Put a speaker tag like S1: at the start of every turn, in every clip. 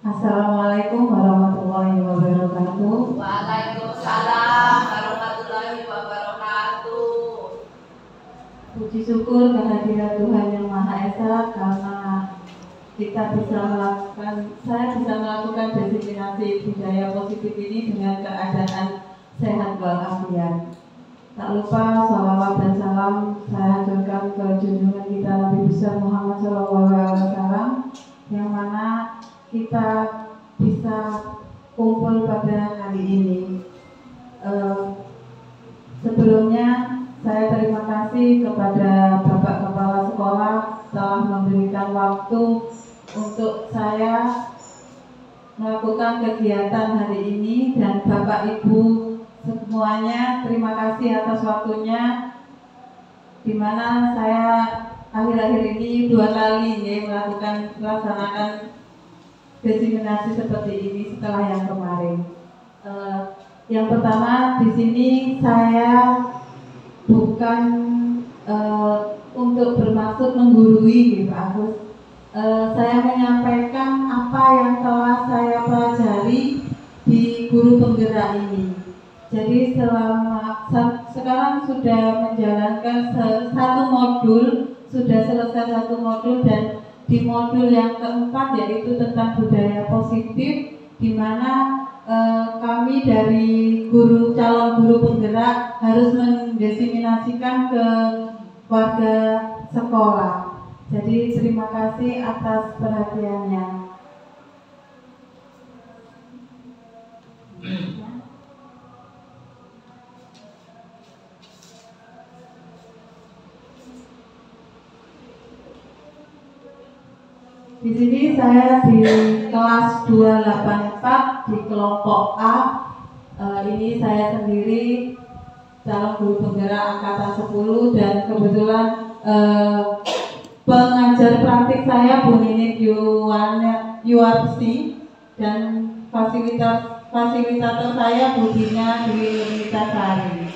S1: Assalamualaikum warahmatullahi wabarakatuh.
S2: Waalaikumsalam warahmatullahi wabarakatuh.
S1: Puji syukur kehadirat Tuhan Yang Maha Esa karena saya bisa melakukan diseminasi budaya positif ini dengan keadaan sehat walafiat. Tak lupa sholawat dan salam saya haturkan ke junjungan kita Nabi besar Muhammad SAW, yang mana kita bisa kumpul pada hari ini. Sebelumnya saya terima kasih kepada Bapak Kepala Sekolah telah memberikan waktu untuk saya melakukan kegiatan hari ini, dan Bapak Ibu semuanya terima kasih atas waktunya, di mana saya akhir-akhir ini 2 kali melaksanakan diseminasi seperti ini setelah yang kemarin. Yang pertama, di sini saya bukan untuk bermaksud menggurui, Pak Agus. Saya menyampaikan apa yang telah saya pelajari di guru penggerak ini. Jadi sekarang sudah menjalankan satu modul, sudah selesai satu modul, dan di modul yang keempat yaitu tentang budaya positif, di mana kami dari calon guru penggerak harus mendiseminasikan ke warga sekolah. Jadi terima kasih atas perhatiannya. Di sini saya di kelas 284 di kelompok A. Ini saya sendiri calon guru penggerak angkatan 10, dan kebetulan pengajar praktik saya Bu Ninik Yuwarsi, dan fasilitator saya Bu Dina Dwi Nitasari.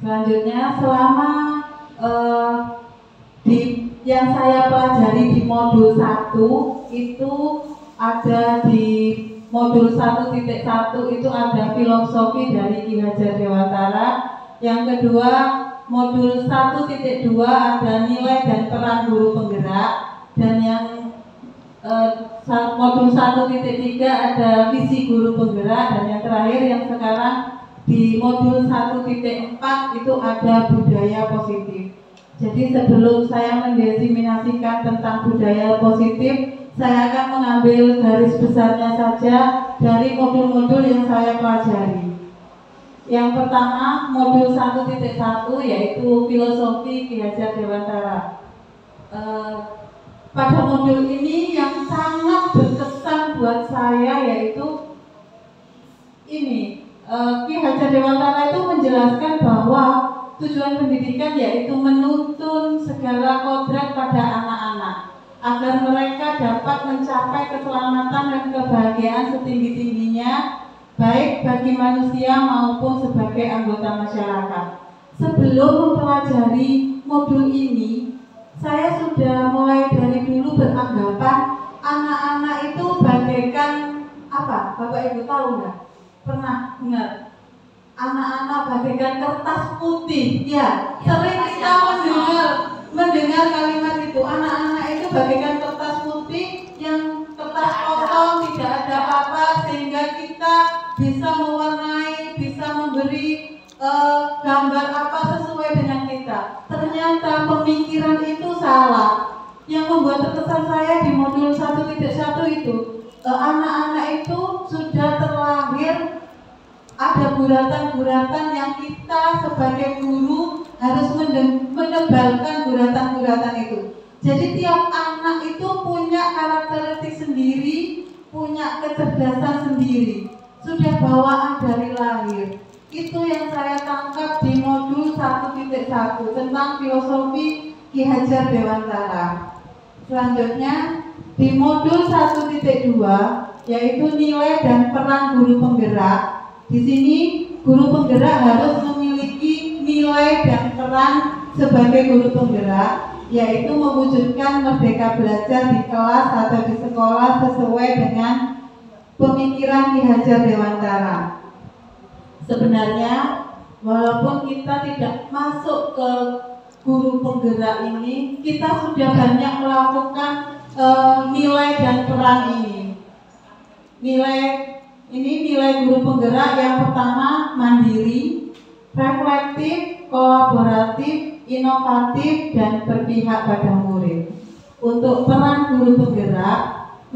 S1: Selanjutnya, selama yang saya pelajari di modul 1 itu ada di modul 1.1 itu ada filosofi dari Ki Hajar Dewantara. Yang kedua, modul 1.2 ada nilai dan peran guru penggerak, dan yang modul 1.3 ada visi guru penggerak, dan yang terakhir yang sekarang di modul 1.4 itu ada budaya positif. Jadi sebelum saya mendiseminasikan tentang budaya positif, saya akan mengambil garis besarnya saja dari modul-modul yang saya pelajari. Yang pertama, modul 1.1 yaitu filosofi Ki Hajar Dewantara. Pada modul ini yang sangat berkesan buat saya yaitu ini, Ki Hajar Dewantara itu menjelaskan bahwa tujuan pendidikan yaitu menuntun segala kodrat pada anak-anak agar mereka dapat mencapai keselamatan dan kebahagiaan setinggi-tingginya, baik bagi manusia maupun sebagai anggota masyarakat. Sebelum mempelajari modul ini, saya sudah mulai dari dulu beranggapan anak-anak itu bagaikan apa? Bapak Ibu tahu nggak? Pernah dengar? Anak-anak bagaikan kertas putih, ya. Sering kita mendengar kalimat itu. Anak-anak itu bagaikan kertas putih yang kertas kosong, tidak ada apa-apa, sehingga kita bisa mewarnai, bisa memberi gambar apa sesuai dengan kita. Ternyata pemikiran itu salah. Yang membuat terkesan saya di modul 1.1 itu, anak-anak itu sudah terlahir ada guratan-guratan yang kita sebagai guru harus menebalkan guratan-guratan itu. Jadi tiap anak itu punya karakteristik sendiri, punya kecerdasan sendiri, sudah bawaan dari lahir. Itu yang saya tangkap di modul 1.1 tentang filosofi Ki Hajar Dewantara. Selanjutnya di modul 1.2 yaitu nilai dan peran guru penggerak. Di sini guru penggerak harus memiliki nilai dan peran sebagai guru penggerak, yaitu mewujudkan merdeka belajar di kelas atau di sekolah sesuai dengan pemikiran Ki Hajar Dewantara. Sebenarnya walaupun kita tidak masuk ke guru penggerak ini, kita sudah banyak melakukan nilai dan peran ini. Nilai guru penggerak yang pertama mandiri, reflektif, kolaboratif, inovatif, dan berpihak pada murid. Untuk peran guru penggerak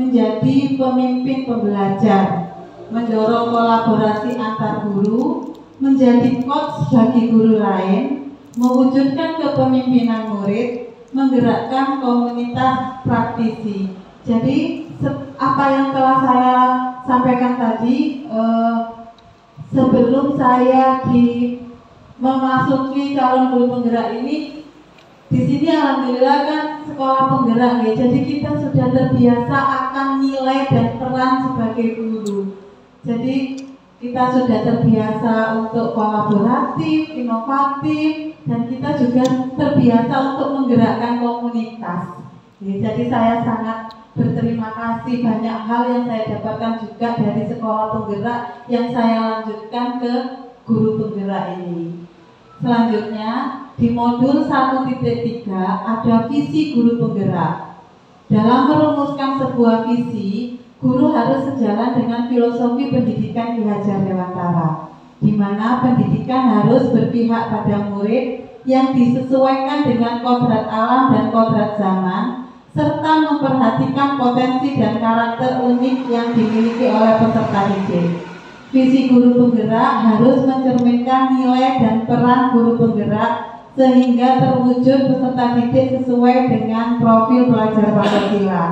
S1: menjadi pemimpin pembelajar, mendorong kolaborasi antar guru, menjadi coach bagi guru lain, mewujudkan kepemimpinan murid, menggerakkan komunitas praktisi. Jadi apa yang telah saya sampaikan tadi, sebelum saya memasuki calon guru penggerak ini, di sini alhamdulillah kan sekolah penggerak ya. Jadi kita sudah terbiasa akan nilai dan peran sebagai guru. Jadi kita sudah terbiasa untuk kolaboratif, inovatif, dan kita juga terbiasa untuk menggerakkan komunitas. Jadi saya sangat berterima kasih, banyak hal yang saya dapatkan juga dari sekolah penggerak yang saya lanjutkan ke guru penggerak ini. Selanjutnya di modul 1.3 ada visi guru penggerak. Dalam merumuskan sebuah visi, guru harus sejalan dengan filosofi pendidikan Ki Hajar Dewantara, di mana pendidikan harus berpihak pada murid yang disesuaikan dengan kodrat alam dan kodrat zaman, serta memperhatikan potensi dan karakter unik yang dimiliki oleh peserta didik. Visi guru penggerak harus mencerminkan nilai dan peran guru penggerak sehingga terwujud peserta didik sesuai dengan profil pelajar Pancasila.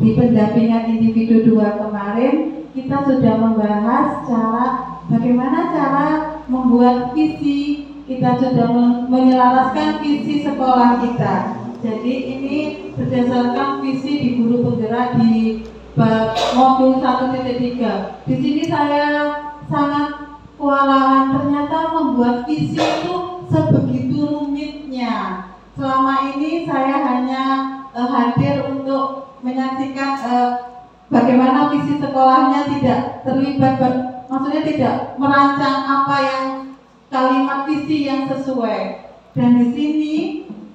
S1: Di pendampingan individu 2 kemarin, kita sudah membahas bagaimana cara membuat visi, kita sudah menyelaraskan visi sekolah kita. Jadi ini berdasarkan visi di guru penggerak di modul 1.3. Di sini saya sangat kewalahan, ternyata membuat visi itu sebegitu rumitnya. Selama ini saya hanya hadir untuk menyaksikan bagaimana visi sekolahnya, tidak terlibat, maksudnya tidak merancang apa yang kalimat visi yang sesuai. Dan di sini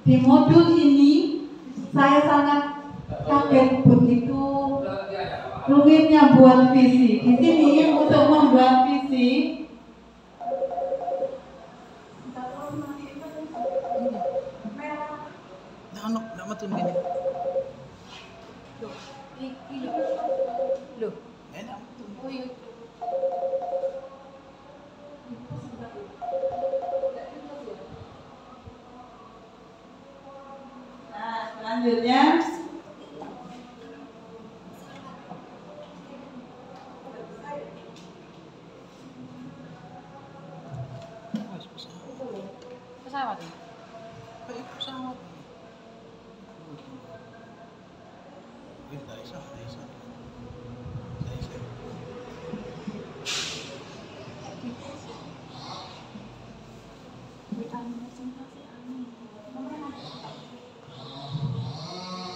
S1: di modul ini saya sangat kaget, begitu rumitnya buat visi. Di sini untuk membuat visi selanjutnya
S2: pesawat.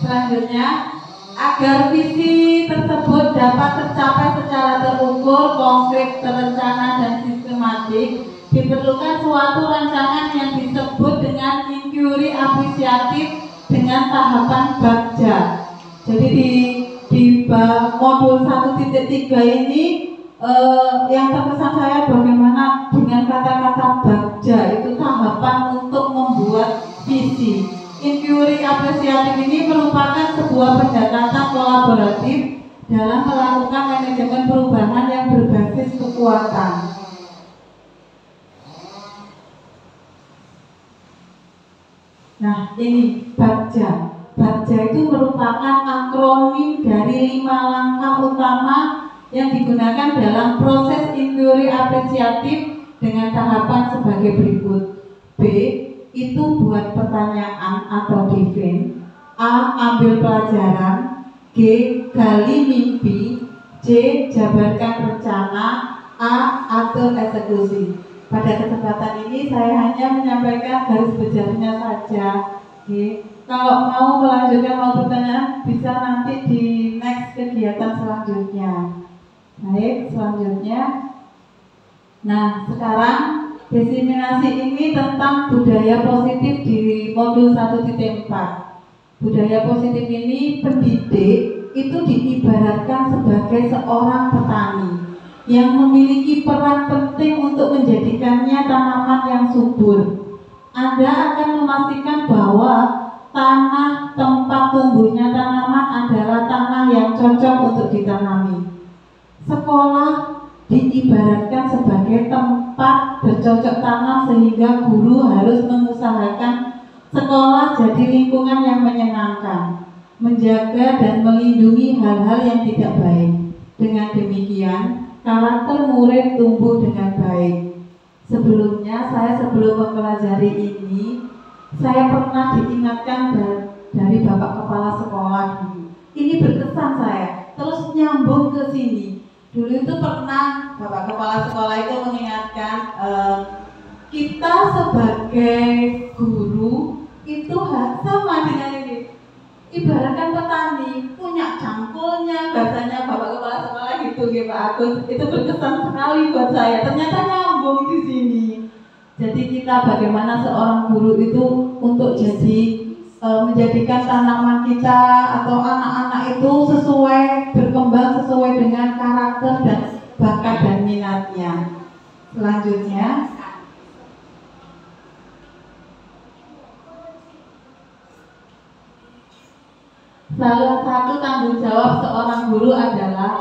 S1: Selanjutnya, agar visi tersebut dapat tercapai secara terukur, konkret, terencana, dan sistematik, diperlukan suatu rancangan yang disebut dengan inquiry apresiatif dengan tahapan bagja. Jadi di modul 1.3 ini yang terkesan saya bagaimana dengan kata-kata bagja itu tahapan untuk membuat visi. Inquiry apresiatif ini merupakan sebuah pendekatan kolaboratif dalam melakukan manajemen perubahan yang berbasis kekuatan. Nah, ini bagja. Bagja itu merupakan akronim dari 5 langkah utama yang digunakan dalam proses inquiry apresiatif dengan tahapan sebagai berikut. B. Itu buat pertanyaan atau define. A. Ambil pelajaran. G. Gali mimpi. C. Jabarkan rencana. A. Atur eksekusi. Pada kesempatan ini saya hanya menyampaikan garis besarnya saja. kalau mau melanjutkan, mau bertanya, bisa nanti di next kegiatan selanjutnya. Baik, selanjutnya. Nah, sekarang diseminasi ini tentang budaya positif di modul 1.4. Budaya positif ini pendidik itu diibaratkan sebagai seorang petani yang memiliki peran penting untuk menjadikannya tanaman yang subur. Anda akan memastikan bahwa tanah tempat tumbuhnya tanaman adalah tanah yang cocok untuk ditanami. Sekolah diibaratkan sebagai tempat bercocok tanam sehingga guru harus mengusahakan sekolah jadi lingkungan yang menyenangkan, menjaga dan melindungi hal-hal yang tidak baik. Dengan demikian, karakter murid tumbuh dengan baik. Sebelumnya, sebelum mempelajari ini, saya pernah diingatkan dari Bapak Kepala Sekolah dulu. Ini berkesan saya, terus nyambung ke sini. Dulu itu pernah Bapak Kepala Sekolah itu mengingatkan kita sebagai guru itu sama dengan ini. Ibaratkan petani punya cangkulnya, bahasanya Bapak Kepala Sekolah gitu ya Pak Agus. Itu berkesan sekali buat saya. Ternyata nyambung di sini. Jadi kita bagaimana seorang guru itu untuk jadi menjadikan tanaman kita atau anak-anak itu sesuai berkembang sesuai dengan karakter dan bakat dan minatnya. Selanjutnya, salah satu tanggung jawab seorang guru adalah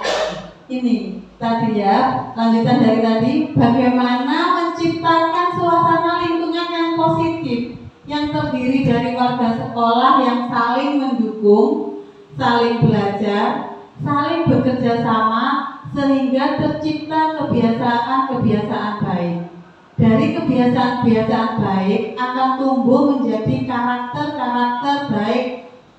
S1: ini tadi ya, lanjutan dari tadi, bagaimana menciptakan suasana lingkungan yang positif yang terdiri dari warga sekolah yang saling mendukung, saling belajar, saling bekerja sama sehingga tercipta kebiasaan-kebiasaan baik. Dari kebiasaan-kebiasaan baik akan tumbuh menjadi karakter-karakter baik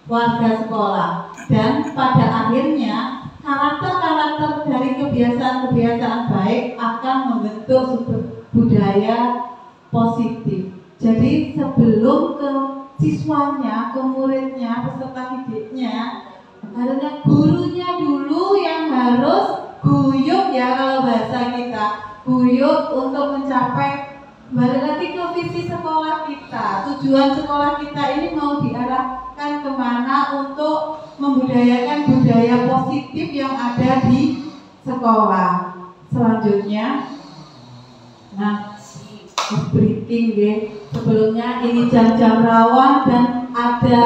S1: warga sekolah, dan pada akhirnya karakter-karakter dari kebiasaan-kebiasaan baik akan membentuk budaya positif. Jadi sebelum ke siswanya, ke muridnya, peserta didiknya, harusnya gurunya dulu yang harus guyup ya, kalau bahasa kita guyup untuk mencapai, balik lagi ke visi sekolah kita. Tujuan sekolah kita ini mau diarahkan kemana untuk membudayakan budaya positif yang ada di sekolah. Selanjutnya, nah, breaking ya. Sebelumnya ini jam-jam rawan dan ada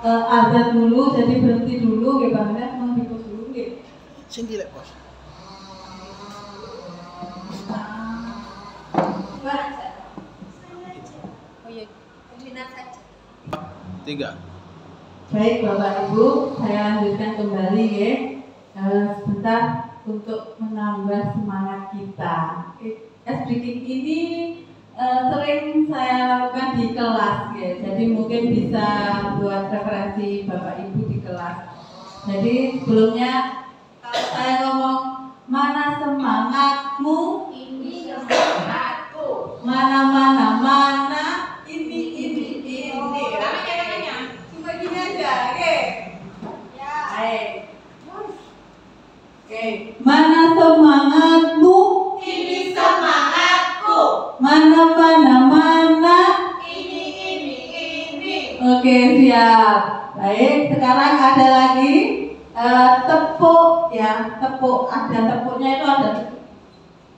S1: azan dulu, jadi berhenti dulu ya Bang Nes, mau dipus dulu ya.
S3: Sini lek Bos.
S2: Oh iya, pembinaan saja.
S3: 3.
S1: Baik Bapak Ibu, saya lanjutkan kembali ya. Sebentar untuk menambah semangat kita. Breaking ini sering saya lakukan di kelas ya, jadi mungkin bisa buat referensi Bapak Ibu di kelas. Jadi sebelumnya kalau saya ngomong mana semangatmu,
S2: Ini semangatku.
S1: mana ini.
S2: Tangannya.
S1: Cuma gini aja, oke?
S2: Ya.
S1: Baik. Oke. Mana semangatmu?
S2: Ini semangatku.
S1: Mana.
S2: Ini.
S1: Oke, siap. Baik, sekarang ada lagi tepuk ya, tepuk. Ada tepuknya itu ada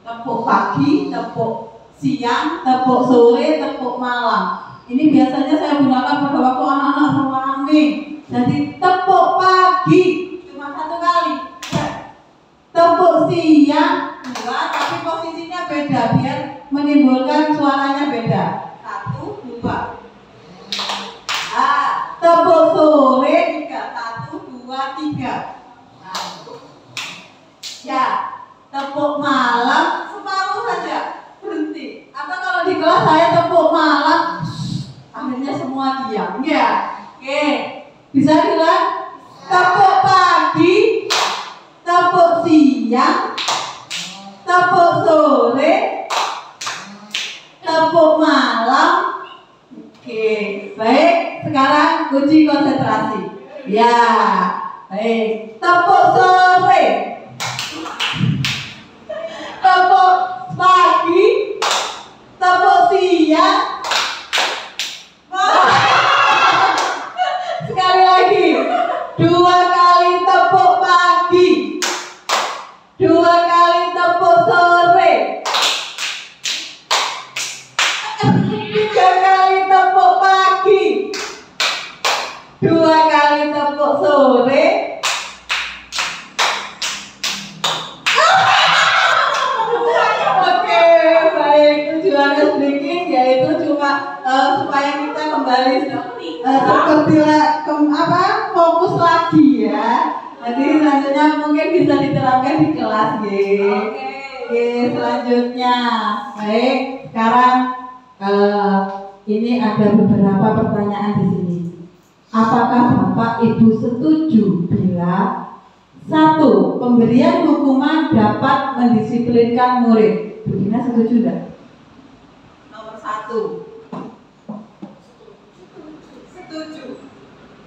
S1: tepuk pagi, tepuk siang, tepuk sore, tepuk malam. Ini biasanya saya gunakan pada waktu anak-anak rame. Jadi tepuk pagi cuma 1 kali. Tepuk siang 2, tapi posisinya beda biar menimbulkan suaranya beda. 1, 2. Tepuk sore 3, 1, 2, 3. Ya, tepuk malam separuh saja, berhenti. Atau kalau di kelas saya tepuk malam, akhirnya semua diam. Ya, oke. Bisa bilang tepuk pagi, tepuk siang, tepuk sore, tepuk malam. Oke, baik. Sekarang Ya, baik. Tepuk sore. Tepuk pagi. Tepuk siang. Sekali lagi. 2 kali tepuk pagi. 2 kali tepuk sore. 3 kali tepuk pagi. 2 kali tepuk sore. Oke, baik. Tujuan speaking yaitu cuma supaya kita kembali seperti fokus lagi ya. Jadi selanjutnya mungkin bisa diterapkan di kelas ya. Oke, selanjutnya. Baik, sekarang ini ada beberapa pertanyaan di sini. Apakah Bapak Ibu setuju bila 1. Pemberian hukuman dapat mendisiplinkan murid? Bu Dina setuju tidak? Nomor 1.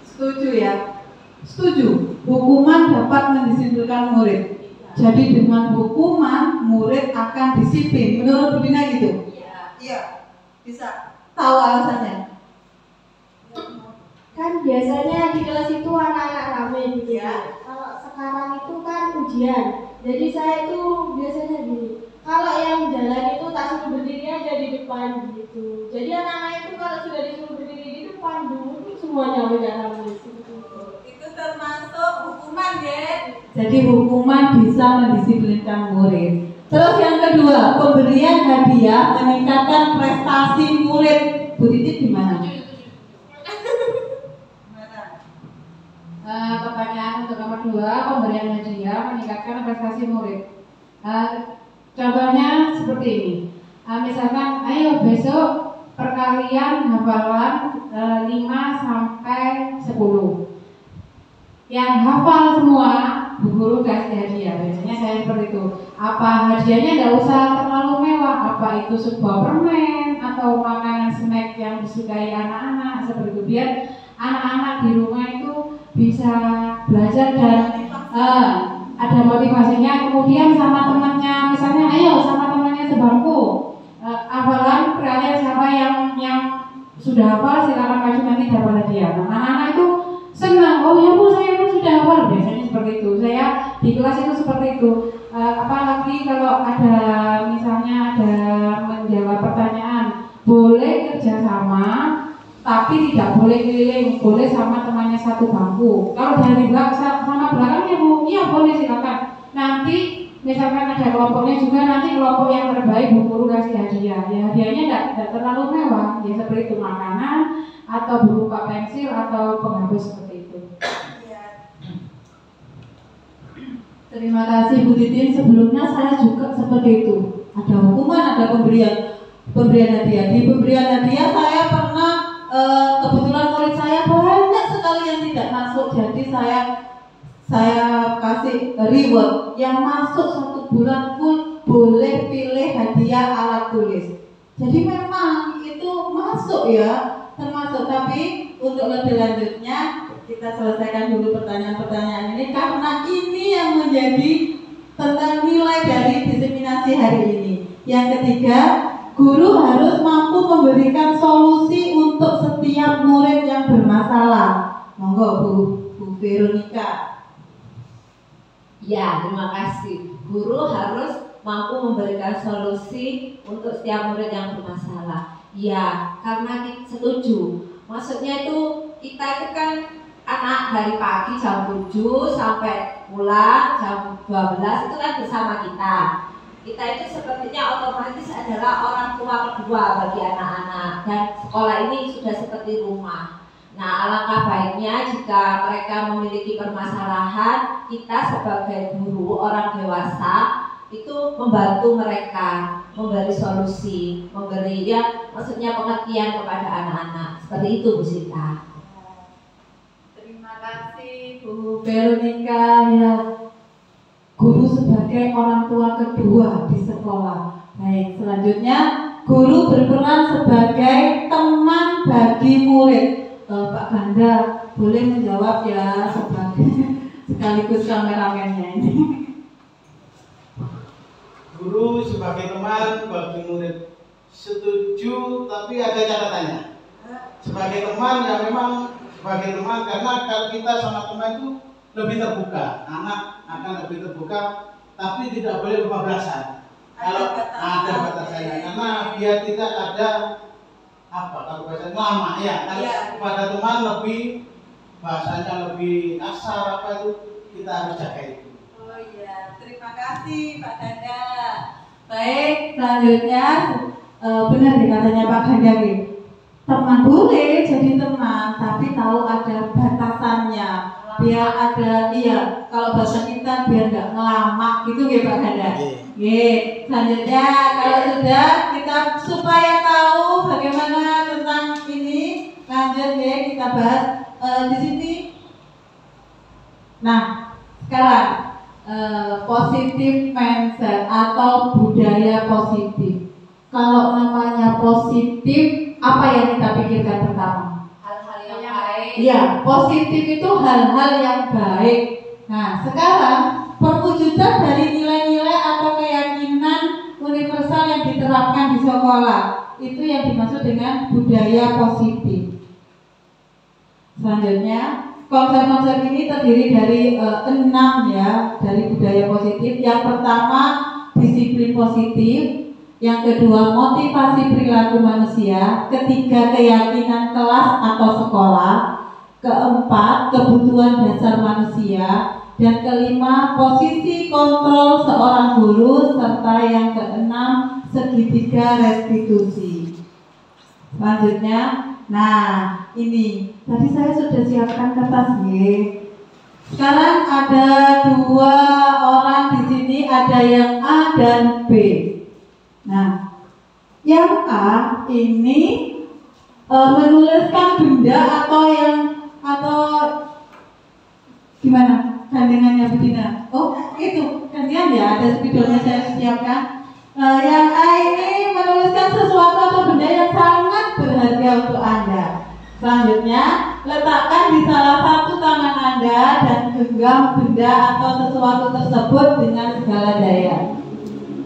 S1: Setuju ya? Setuju. Hukuman dapat mendisiplinkan murid. Jadi dengan hukuman murid akan disiplin. Menurut Bu Dina gitu? Iya. Bisa. Tahu alasannya?
S4: Kan biasanya di kelas itu anak-anak rame gitu
S1: Ya.
S4: Kalau sekarang itu kan ujian, jadi saya itu biasanya gini, kalau yang jalan itu tak suruh berdiri aja di depan gitu. Jadi anak-anak itu kalau sudah disuruh berdiri di depan dulu semuanya udah rame gitu.
S1: Itu termasuk hukuman ya. Jadi hukuman bisa mendisiplinkan murid. Terus yang kedua, pemberian hadiah meningkatkan prestasi murid. Bu Titik gimana?
S5: Pertanyaan untuk nomor 2, pemberian hadiah meningkatkan prestasi murid. Contohnya seperti ini. Misalkan, ayo besok perkalian hafalan 5 sampai 10. Yang hafal semua, Bu Guru kasih hadiah. Biasanya saya seperti itu. Apa hadiahnya tidak usah terlalu mewah. Apa itu sebuah permen atau makanan snack yang disukai anak-anak seperti itu. Biar anak-anak di rumah itu bisa belajar dan ada motivasinya. Kemudian sama temannya, misalnya ayo sama temannya sebangku, hafalan perkalian siapa yang sudah hafal silakan maju nanti dapat hadiah. Nah, anak-anak itu senang. Oh ya Bu, saya pun sudah hafal. Biasanya seperti itu. Saya di kelas itu seperti itu. Apalagi kalau ada misalnya ada menjawab pertanyaan, boleh kerjasama tapi tidak boleh keliling, boleh sama temannya satu bangku. Kalau dari belakang sama belakangnya Bu, iya boleh silakan. Nanti misalkan ada kelompoknya juga, nanti kelompok yang terbaik Bu Guru kasih hadiah. Ya hadiahnya tidak terlalu mewah, ya seperti itu makanan atau berupa pensil atau penghapus seperti itu.
S1: Terima kasih Bu Titin. Sebelumnya saya juga seperti itu. Ada hukuman, ada pemberian hadiah. Di pemberian hadiah saya pernah kebetulan murid saya banyak sekali yang tidak masuk, jadi saya kasih reward yang masuk 1 bulan full boleh pilih hadiah alat tulis. Jadi memang itu masuk ya, termasuk. Tapi untuk lebih lanjutnya kita selesaikan dulu pertanyaan-pertanyaan ini karena ini yang menjadi tentang nilai dari diseminasi hari ini. Yang ketiga, guru harus mampu memberikan solusi untuk setiap murid yang bermasalah. Monggo Bu Veronica.
S6: Ya, terima kasih. Guru harus mampu memberikan solusi untuk setiap murid yang bermasalah. Ya, karena kita setuju. Maksudnya itu kita itu kan anak dari pagi jam 7 sampai pulang jam 12 itu kan bersama kita. Kita itu sepertinya otomatis adalah orang tua kedua bagi anak-anak dan sekolah ini sudah seperti rumah. Nah, alangkah baiknya jika mereka memiliki permasalahan, kita sebagai guru orang dewasa itu membantu mereka, memberi solusi, memberi maksudnya pengertian kepada anak-anak. Seperti itu Bu Sinta.
S1: Terima kasih Bu Veronica ya. Guru sebagai orang tua kedua di sekolah. Baik, selanjutnya guru berperan sebagai teman bagi murid. Pak Ganda, boleh menjawab ya sebagai sekaligus kameramennya ini.
S3: Guru sebagai teman bagi murid setuju, tapi ada catatannya. Sebagai teman ya memang sebagai teman, karena kalau kita sama teman itu lebih terbuka, anak akan lebih terbuka, tapi tidak boleh kebablasan. Kalau ada batasannya, karena biar tidak ada apa kalau bahasa lama ya. Kalau pada teman lebih bahasanya lebih kasar apa itu kita harus jaga itu.
S1: Oh iya, terima kasih Pak Ganda. Baik, selanjutnya benar nih katanya Pak Ganda nih. Teman boleh jadi teman, tapi tahu ada batasannya. Biar ada, iya, kalau bahasa kita biar nggak ngelamak gitu ya Pak Ganda. Selanjutnya kalau sudah kita supaya tahu bagaimana tentang ini, lanjut ya kita bahas di sini. Nah, sekarang positive mindset atau budaya positif. Kalau namanya positif, apa yang kita pikirkan pertama?
S2: Hal-hal yang baik.
S1: Iya, positif itu hal-hal yang baik. Nah, sekarang perwujudan dari nilai-nilai atau keyakinan universal yang diterapkan di sekolah itu yang dimaksud dengan budaya positif. Selanjutnya, konsep-konsep ini terdiri dari 6 ya, dari budaya positif. Yang pertama, disiplin positif. Yang kedua, motivasi perilaku manusia. Ketiga, keyakinan kelas atau sekolah. Keempat, kebutuhan dasar manusia. Dan kelima, posisi kontrol seorang guru. Serta yang keenam, segitiga restitusi. Selanjutnya, nah ini tadi saya sudah siapkan kertas G. Sekarang ada 2 orang di sini, ada yang A dan B. Nah, yang A ini menuliskan benda atau gimana gandengannya Budina? Oh itu gandengan ya, ada spidolnya saya siapkan. Yang A ini menuliskan sesuatu atau benda yang sangat berharga untuk Anda. Selanjutnya, letakkan di salah satu tangan Anda dan genggam benda atau sesuatu tersebut dengan segala daya.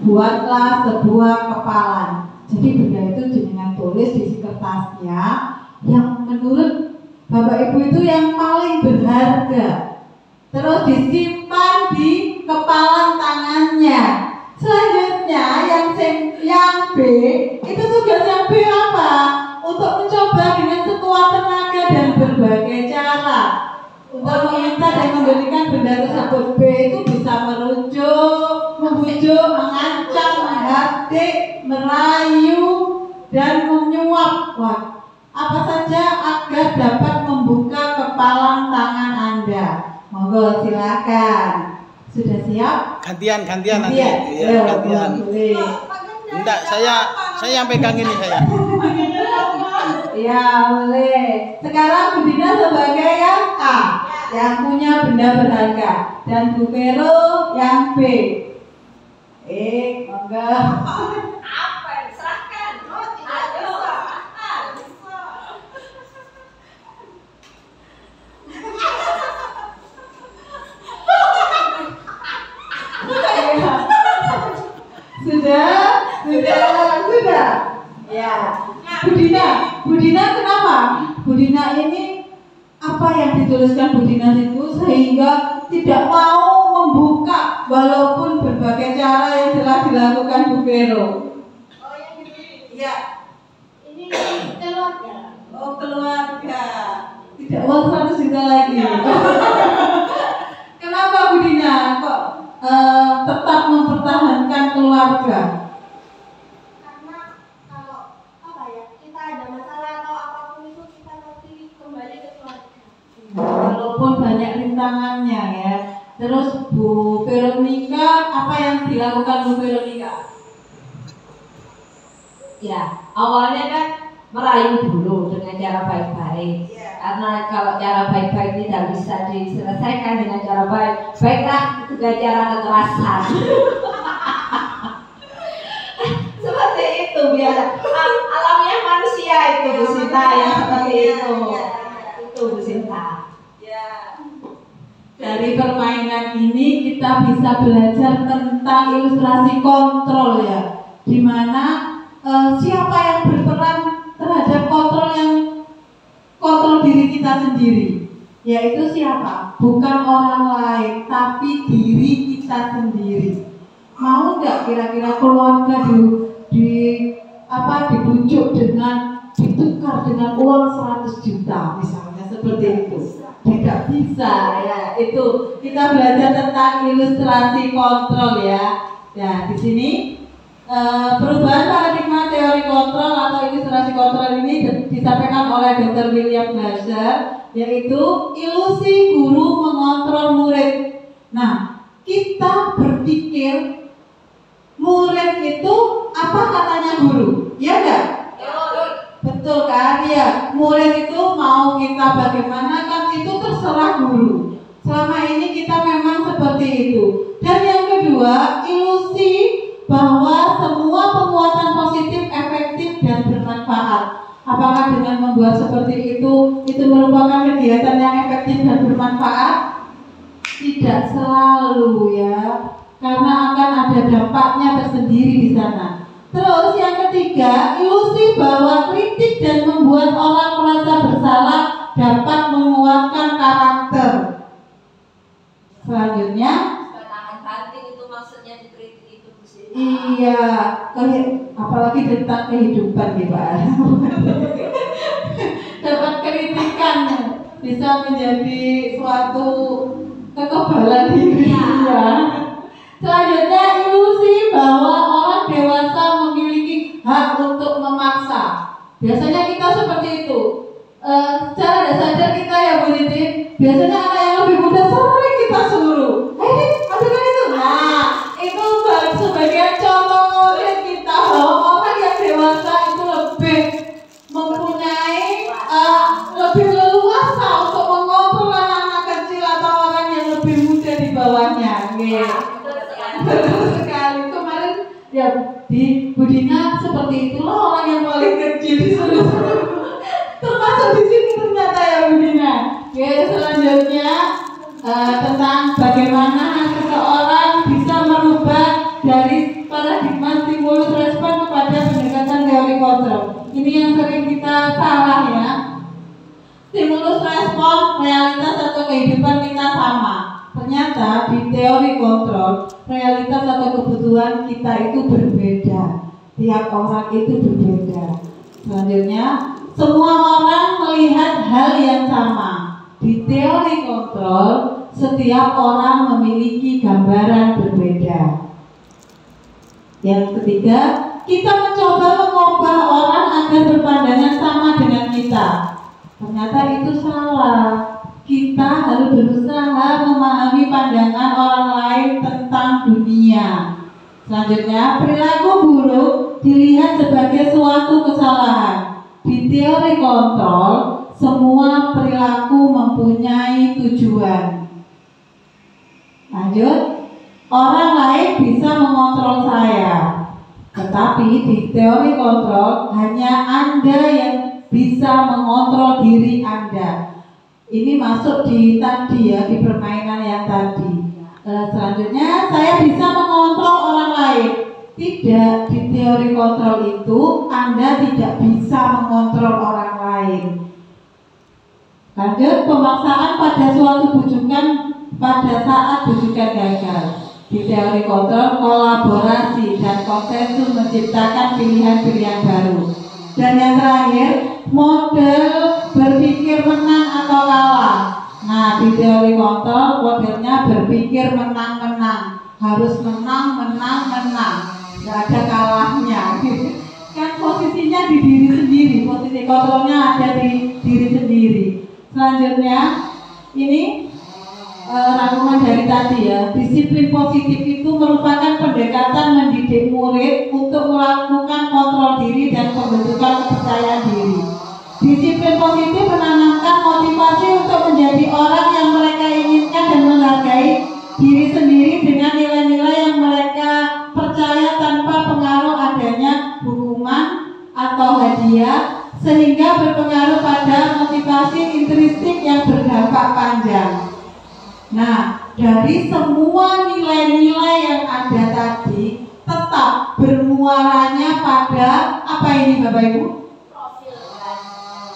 S1: Buatlah sebuah kepalan. Jadi benda itu dengan tulis di kertasnya yang menurut Bapak Ibu itu yang paling berharga. Terus disimpan di kepalan tangannya. Selanjutnya yang B itu tugas yang B apa? Untuk mencoba dengan sekuat tenaga dan berbagai cara untuk meminta dan memberikan benda tersebut. B itu bisa merujuk, membujuk, mengancam, menghardik, merayu, dan menyuap. Wah, apa saja agar dapat membuka kepalan tangan Anda. Monggo silakan. Sudah siap?
S3: Gantian nanti. Iya, gantian. Enggak, saya yang pegang ini saya.
S1: Ya boleh. Sekarang Budina sebagai yang A, yang punya benda berharga, dan Bu Vero yang B. Monggo.
S2: Apa yang diserahkan? Oh, tidak bisa.
S1: Sudah. Ya. Budina kenapa? Budina ini apa yang dituliskan Budina itu sehingga tidak mau membuka walaupun berbagai cara yang telah dilakukan Bu Vero.
S2: Oh, yang ini.
S1: Iya.
S4: Ini keluarga.
S1: Oh, keluarga. Tidak uang 100 juta lagi. Kenapa Budina kok tetap mempertahankan keluarga?
S4: Karena kalau kita ada masalah atau apapun itu kita nanti kembali ke keluarga.
S1: Walaupun banyak rintangannya ya. Terus Bu Veronica, apa yang dilakukan Bu Veronica?
S6: Ya, awalnya kan merayu dulu dengan cara baik-baik. Karena kalau cara baik-baik tidak bisa diselesaikan dengan cara baik, baiklah dengan cara kekerasan. Seperti itu biasa. Alamnya manusia itu Bu Sinta yang seperti itu. Itu Bu Sinta.
S1: Dari permainan ini kita bisa belajar tentang ilustrasi kontrol ya, dimana siapa yang berperan terhadap kontrol diri kita sendiri, yaitu siapa? Bukan orang lain, tapi diri kita sendiri. Mau nggak kira-kira keluarga dibujuk dengan ditukar dengan uang 100 juta misalnya seperti itu? Tidak bisa ya. Itu kita belajar tentang ilustrasi kontrol ya. Ya di sini perubahan paradigma teori kontrol atau ilustrasi kontrol ini disampaikan oleh Dr. William Glasser, yaitu ilusi guru mengontrol murid. Nah, kita berpikir murid itu apa katanya guru, ya enggak? Betul kan? Ya, murid itu mau kita bagaimana kan itu terserah guru. Selama ini kita memang seperti itu. Dan yang kedua, ilusi bahwa semua penguatan positif efektif dan bermanfaat. Apakah dengan membuat seperti itu merupakan kegiatan yang efektif dan bermanfaat? Tidak selalu ya, karena akan ada dampaknya tersendiri di sana. Terus yang ketiga, ilusi bahwa kritik dan membuat orang merasa bersalah dapat menguatkan karakter. Selanjutnya,
S6: tahan banting itu maksudnya dikritik itu Bu Sina.
S1: iya, apalagi tentang kehidupan nih Pak. Dapat kritikan bisa menjadi suatu kekebalan diri ya. Selanjutnya, ilusi bahwa orang dewasa memiliki hak untuk memaksa. Biasanya kita seperti itu. Secara tidak sadar kita ya Bu Titin, biasanya anak yang lebih muda sering kita suruh, adukan itu. Nah, itu sebagian contoh kita bahwa orang yang dewasa itu lebih mempunyai lebih leluasa untuk mengontrol anak-anak kecil atau orang yang lebih muda di bawahnya. Betul sekali. Kemarin ya di Budina seperti itulah orang yang paling kecil disuruh termasuk di sini ternyata ya Budina. Oke, selanjutnya tentang bagaimana seseorang bisa merubah dari paradigma stimulus respon kepada pendekatan teori kontrol. Ini yang sering kita salah ya. Stimulus respon, realitas atau kehidupan kita sama. Ternyata di teori kontrol, realitas atau kebutuhan kita itu berbeda. Tiap orang itu berbeda. Selanjutnya, semua orang melihat hal yang sama. Di teori kontrol, setiap orang memiliki gambaran berbeda. Yang ketiga, kita mencoba mengubah orang agar berpandangan sama dengan kita. Ternyata itu salah. Kita harus berusaha memahami pandangan orang lain tentang dunia. Selanjutnya, perilaku buruk dilihat sebagai suatu kesalahan. Di teori kontrol, semua perilaku mempunyai tujuan. Lanjut, orang lain bisa mengontrol saya, tetapi di teori kontrol hanya Anda yang bisa mengontrol diri Anda. Ini masuk di tadi ya, di permainan yang tadi. Selanjutnya, saya bisa mengontrol orang lain. Tidak, di teori kontrol itu Anda tidak bisa mengontrol orang lain. Lanjut, pemaksaan pada suatu bujukan pada saat bujukan gagal. Di teori kontrol, kolaborasi dan konsensus menciptakan pilihan-pilihan baru. Dan yang terakhir, model berpikir menang atau kalah. Nah, di teori kontrol modelnya berpikir menang-menang, harus menang. Nggak ada kalahnya. Kan posisinya di diri sendiri, posisi kontrolnya ada di diri sendiri. Selanjutnya, ini rangkuman dari tadi ya. Disiplin positif itu merupakan pendekatan mendidik murid untuk melakukan kontrol diri dan pembentukan kepercayaan diri. Disiplin positif menanamkan motivasi untuk menjadi orang yang mereka inginkan dan menghargai diri sendiri dengan nilai-nilai yang mereka percaya tanpa pengaruh adanya hukuman atau hadiah, sehingga berpengaruh pada motivasi intrinsik yang berdampak panjang. Nah, dari semua nilai-nilai yang ada tadi tetap bermuaranya pada apa ini Bapak Ibu?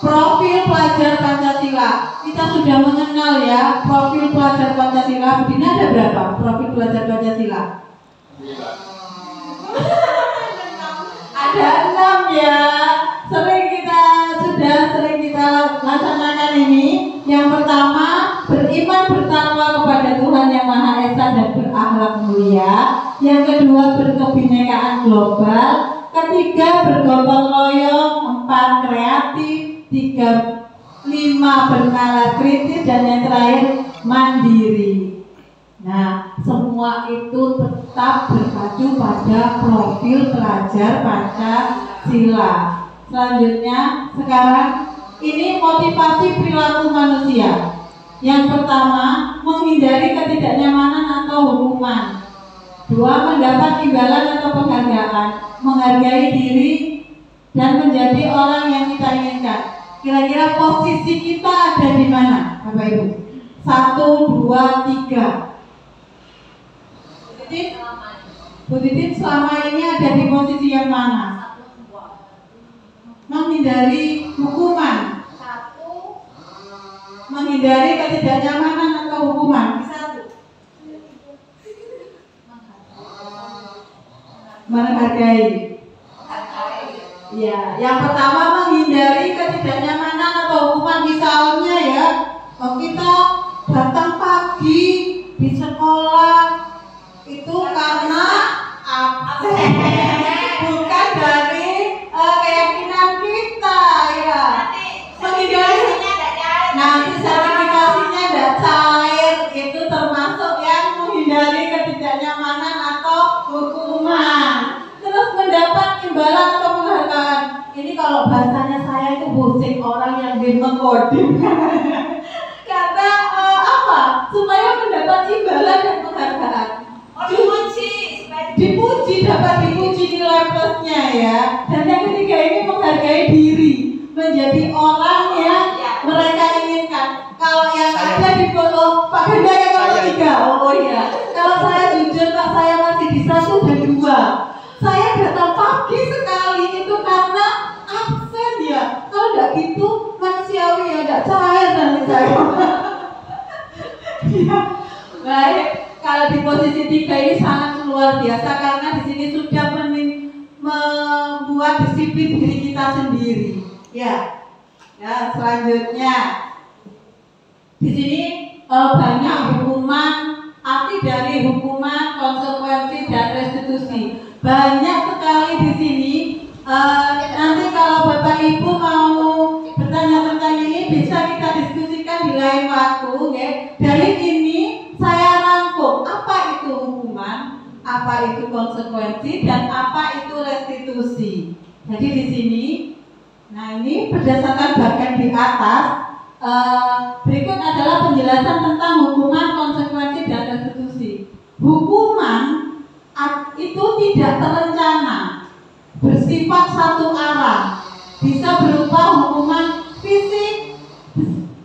S1: Profil pelajar Pancasila. Kita sudah mengenal ya profil pelajar Pancasila. Budina ada berapa profil pelajar Pancasila? Ada 6 ya. Sering kita laksanakan ini. Yang pertama, beriman bertakwa kepada Tuhan Yang Maha Esa dan berakhlak mulia. Yang kedua, berkebinekaan global. Ketiga, bergotong royong. 4, kreatif. 5, bernalar kritis. Dan yang terakhir, mandiri. Nah, semua itu tetap berpacu pada profil pelajar Pancasila. Selanjutnya, sekarang ini motivasi perilaku manusia. Yang pertama, menghindari ketidaknyamanan atau hukuman. 2, mendapat imbalan atau penghargaan, menghargai diri dan menjadi orang yang kita inginkan. Kira-kira posisi kita ada di mana, Bapak Ibu? 1, 2, 3. Bu Titin selama ini ada di posisi yang mana? Menghindari hukuman. 1, menghindari ketidaknyamanan atau hukuman. 1, menghargai. Ya, yang pertama menghindari ketidaknyamanan atau hukuman. Misalnya ya, kalau kita datang pagi di sekolah itu karena absen, bukan dari keyakinan kita ya. Menghindari nanti sertifikasinya tidak cair, itu termasuk yang menghindari ketidaknyamanan atau hukuman. Terus mendapat imbalan atau penghargaan. Ini kalau bahasanya saya itu musik orang yang mengkoding. Karena apa? Supaya mendapat imbalan dan penghargaan. Dipuji, dapat dipuji nilai plusnya ya. Dan yang ketiga ini menghargai diri, menjadi orang yang mereka inginkan. Kalau yang ada di foto Pak Ganda yang nomor 3, oh iya. Kalau saya jujur Pak, saya masih di 1 dan 2. Saya datang pagi sekali itu karena absen ya. Kalau tidak gitu manusiawi ya, tidak cair nanti saya. Ya, baik. Kalau di posisi 3 ini sangat luar biasa karena di sini sudah membuat disiplin diri kita sendiri. Ya, ya selanjutnya di sini banyak hukuman, arti dari hukuman, konsekuensi dan restitusi. Banyak sekali di sini. Nanti kalau Bapak Ibu mau bertanya tentang ini bisa kita diskusikan di lain waktu. Okay? Dari ini saya rangkum apa itu hukuman, apa itu konsekuensi, dan apa itu restitusi. Jadi di sini, nah ini berdasarkan bagian di atas. Berikut adalah penjelasan tentang hukuman, konsekuensi, dan restitusi. Hukuman itu tidak terencana, bersifat satu arah, bisa berupa hukuman fisik,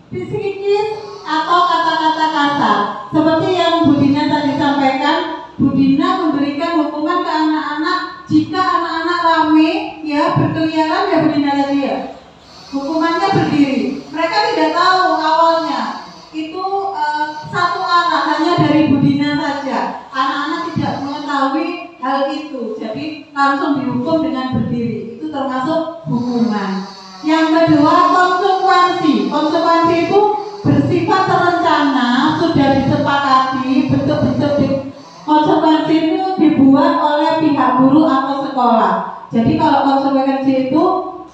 S1: psikis, atau kata-kata kasar. Seperti yang Bu Dina tadi sampaikan, Bu Dina memberikan hukuman ke anak-anak jika anak-anak rame ya berkeliaran ya Bu Dina tadi ya. Hukumannya berdiri. Mereka tidak tahu awalnya itu satu arah hanya dari Bu Dina saja. Anak-anak tidak mengetahui hal itu, jadi langsung dihukum dengan berdiri. Itu termasuk hukuman. Yang kedua, konsekuensi. Konsekuensi itu bersifat terencana, sudah disepakati, bentuk-bentuk konsekuensi itu dibuat oleh pihak guru atau sekolah. Jadi kalau konsekuensi itu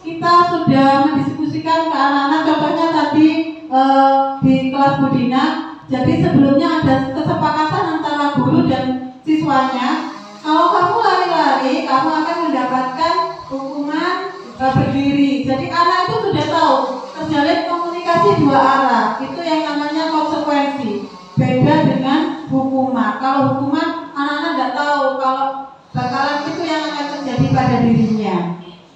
S1: kita sudah mendiskusikan ke anak-anak, contohnya tadi di kelas Bu Dina. Jadi sebelumnya ada kesepakatan antara guru dan siswanya. Kalau kamu lari-lari, kamu akan mendapatkan hukuman berdiri. Jadi anak itu sudah tahu terjalin komunikasi dua arah. Itu yang namanya konsekuensi. Beda dengan hukuman. Kalau hukuman anak-anak tidak tahu kalau bakalan itu yang akan terjadi pada dirinya.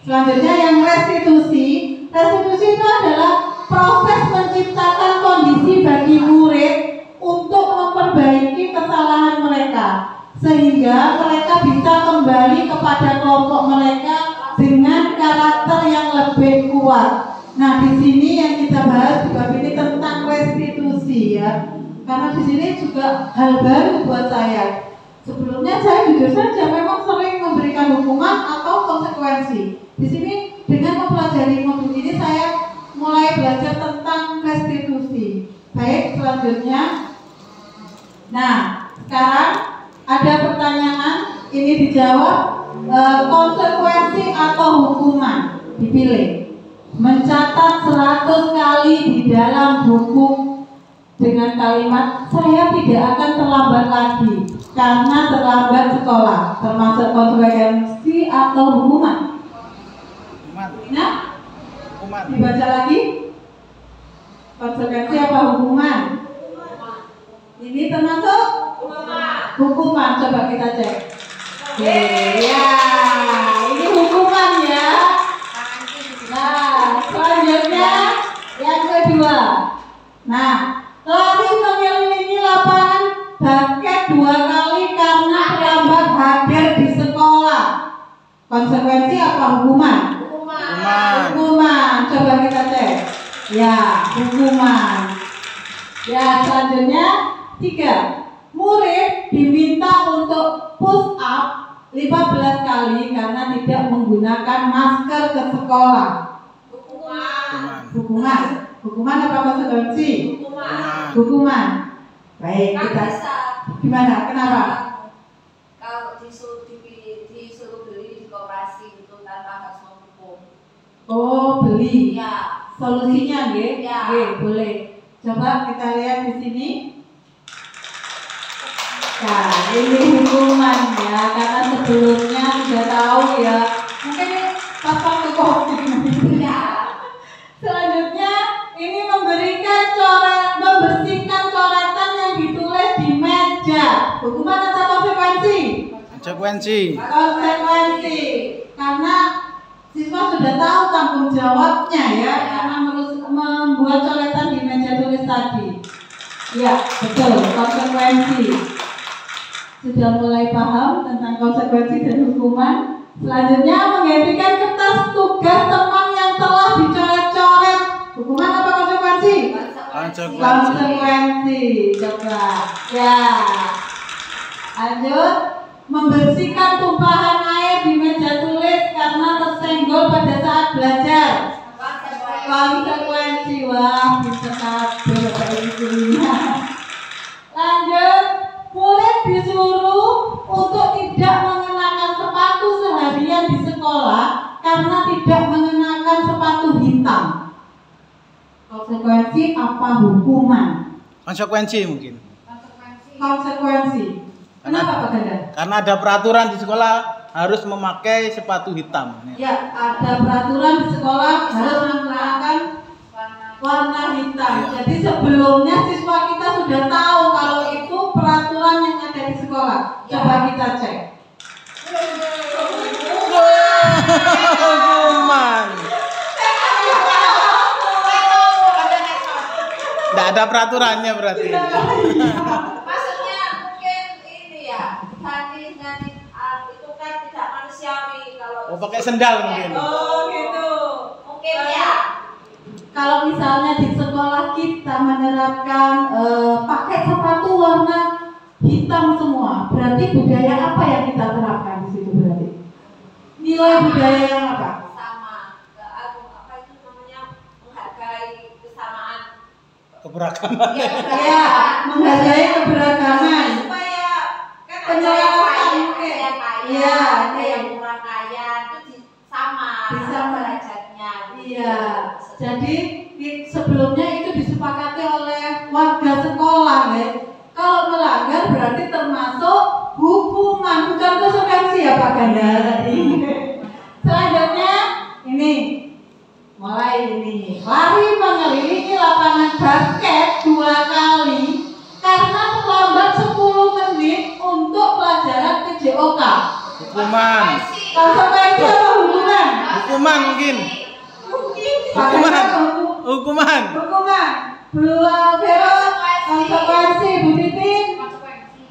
S1: Selanjutnya yang restitusi. Restitusi itu adalah proses menciptakan kondisi bagi murid untuk sehingga mereka bisa kembali kepada kelompok mereka dengan karakter yang lebih kuat. Nah, di sini yang kita bahas di bab ini tentang restitusi ya. Karena di sini juga hal baru buat saya. Sebelumnya saya jujur saja memang sering memberikan hukuman atau konsekuensi. Di sini dengan mempelajari modul ini saya mulai belajar tentang restitusi. Baik, selanjutnya. Nah, sekarang ada pertanyaan, ini dijawab konsekuensi atau hukuman. Dipilih. Mencatat 100 kali di dalam buku dengan kalimat saya tidak akan terlambat lagi karena terlambat sekolah, termasuk konsekuensi atau hukuman. Nah,
S3: Hukuman.
S1: dibaca lagi. Konsekuensi apa hukuman? Ini termasuk hukuman. Coba kita cek. Oke, ya, ini hukuman ya. Nah, selanjutnya yang kedua. Nah, lari mengelilingi lapangan basket 2 kali karena terlambat hadir di sekolah. Konsekuensi apa hukuman? Hukuman. Coba kita cek. Ya, hukuman. Ya, selanjutnya 3. Murid diminta untuk push up 15 kali karena tidak menggunakan masker ke sekolah. Hukuman apa konsekuensi? Hukuman. Baik, kita gimana? Kenapa?
S2: Kalau disuruh beli di koperasi itu tanpa harus menghukum.
S1: Oh, beli.
S2: Ya.
S1: Solusinya nggih?
S2: Ya.
S1: Nggih, boleh. Coba kita lihat di sini. Nah, ini hukuman ya, karena sebelumnya sudah tahu ya. Mungkin ini pas waktu COVID.
S2: Ya.
S1: Selanjutnya ini membersihkan coretan yang ditulis di meja. Hukuman atau konsekuensi?
S3: Konsekuensi.
S1: Konsekuensi. Karena siswa sudah tahu tanggung jawabnya ya, karena membuat coretan di meja tulis tadi. Ya, betul, konsekuensi. Sudah mulai paham tentang konsekuensi dan hukuman. Selanjutnya menggantikan kertas tugas teman yang telah dicoret-coret. Hukuman apa konsekuensi? Konsekuensi. Coba. Ya. Lanjut. Membersihkan tumpahan air di meja tulis karena tersenggol pada saat belajar. Konsekuensi. Wah, bisa kabel Bapak Ibu. Lanjut. Murid disuruh untuk tidak mengenakan sepatu seharian di sekolah karena tidak mengenakan sepatu hitam. Konsekuensi apa hukuman?
S3: Konsekuensi mungkin.
S1: Konsekuensi. Kenapa Pak Ganda?
S3: Karena ada peraturan di sekolah harus memakai sepatu hitam.
S1: Ya, ada peraturan di sekolah harus menggunakan warna hitam.
S3: Iya.
S1: Jadi sebelumnya siswa kita sudah tahu kalau itu peraturan yang ada di sekolah. Coba kita cek.
S3: Hukuman. Tidak ada peraturannya berarti.
S2: Maksudnya mungkin ini ya, ganti itu kan tidak manusiawi kalau.
S3: Oh, pakai sendal mungkin.
S1: Oh, gitu.
S2: Mungkin ya.
S1: Kalau misalnya di sekolah kita menerapkan pakai sepatu warna hitam semua, berarti budaya apa yang kita terapkan di situ berarti? Nilai budaya yang apa?
S2: Sama. Apa itu namanya, menghargai kesamaan.
S3: Keberagaman.
S1: Ya, menghargai keberagaman.
S2: Supaya kan
S1: Penyelarasan mungkin.
S2: yang kaya,
S1: Iya,
S2: ada yang kurang kaya itu sama derajatnya.
S1: Iya. Jadi sebelumnya itu disepakati oleh warga sekolah ya. Kalau melanggar berarti termasuk hukuman, bukan konsekuensi ya Pak Ganda tadi. Selanjutnya ini mulai ini lari mengelilingi lapangan basket 2 kali karena terlambat 10 menit untuk pelajaran PJOK.
S3: Hukuman.
S1: Konsekuensi apa hukuman?
S3: Hukuman mungkin.
S1: Pak Ganda,
S3: Hukuman.
S1: Bu Vero, konsekuensi Bu Titin,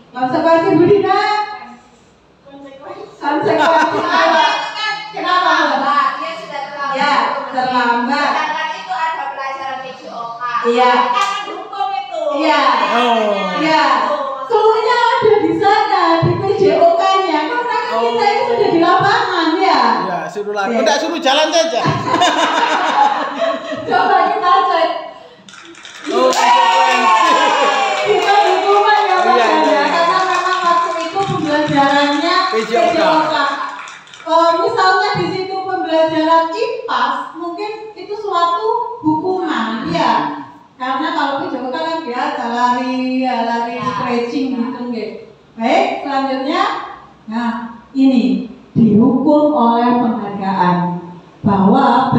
S1: konsekuensi Bu Dina, konsekuensi apa? Kenapa?
S2: Mbak? Dia sudah terlambat.
S1: Ya, terlambat.
S2: Sedangkan itu ada pelajaran PJOK.
S1: Iya.
S2: Kan mendukung itu.
S1: Iya. Iya. Cluenya ada di sana di PJOK-nya. Karena kan kita ini sudah di lapangan ya.
S3: Ya, suruh lari. Enggak suruh jalan saja.
S1: Coba kita cek.
S3: Oh, konsekuensi.
S1: Kita hukuman ya Pak
S3: Iya, iya.
S1: ya, karena memang waktu itu pembelajarannya
S3: PJOK.
S1: Misalnya di situ pembelajaran IPAS, mungkin itu suatu hukuman, ya. Karena kalau PJOK kan biasa lari stretching gitu, gitu. Baik, selanjutnya, nah ini dihukum oleh penghargaan, bahwa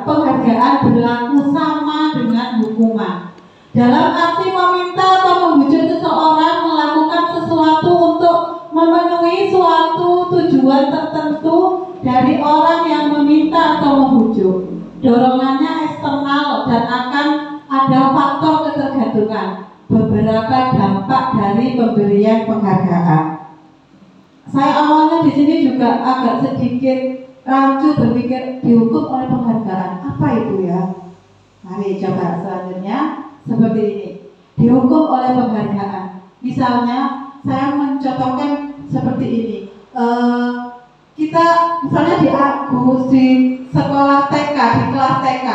S1: penghargaan berlaku sama dengan hukuman. Dalam arti meminta atau membujuk seseorang melakukan sesuatu untuk memenuhi suatu tujuan tertentu dari orang yang meminta atau membujuk. Dorongannya eksternal dan akan ada faktor ketergantungan. Beberapa dampak dari pemberian penghargaan. Saya awalnya di sini juga agak sedikit rancu berpikir dihukum oleh penghargaan. Apa itu ya? Mari coba selanjutnya. Seperti ini, dihukum oleh penghargaan. Misalnya, saya mencontohkan seperti ini. Kita misalnya di sekolah TK, di kelas TK,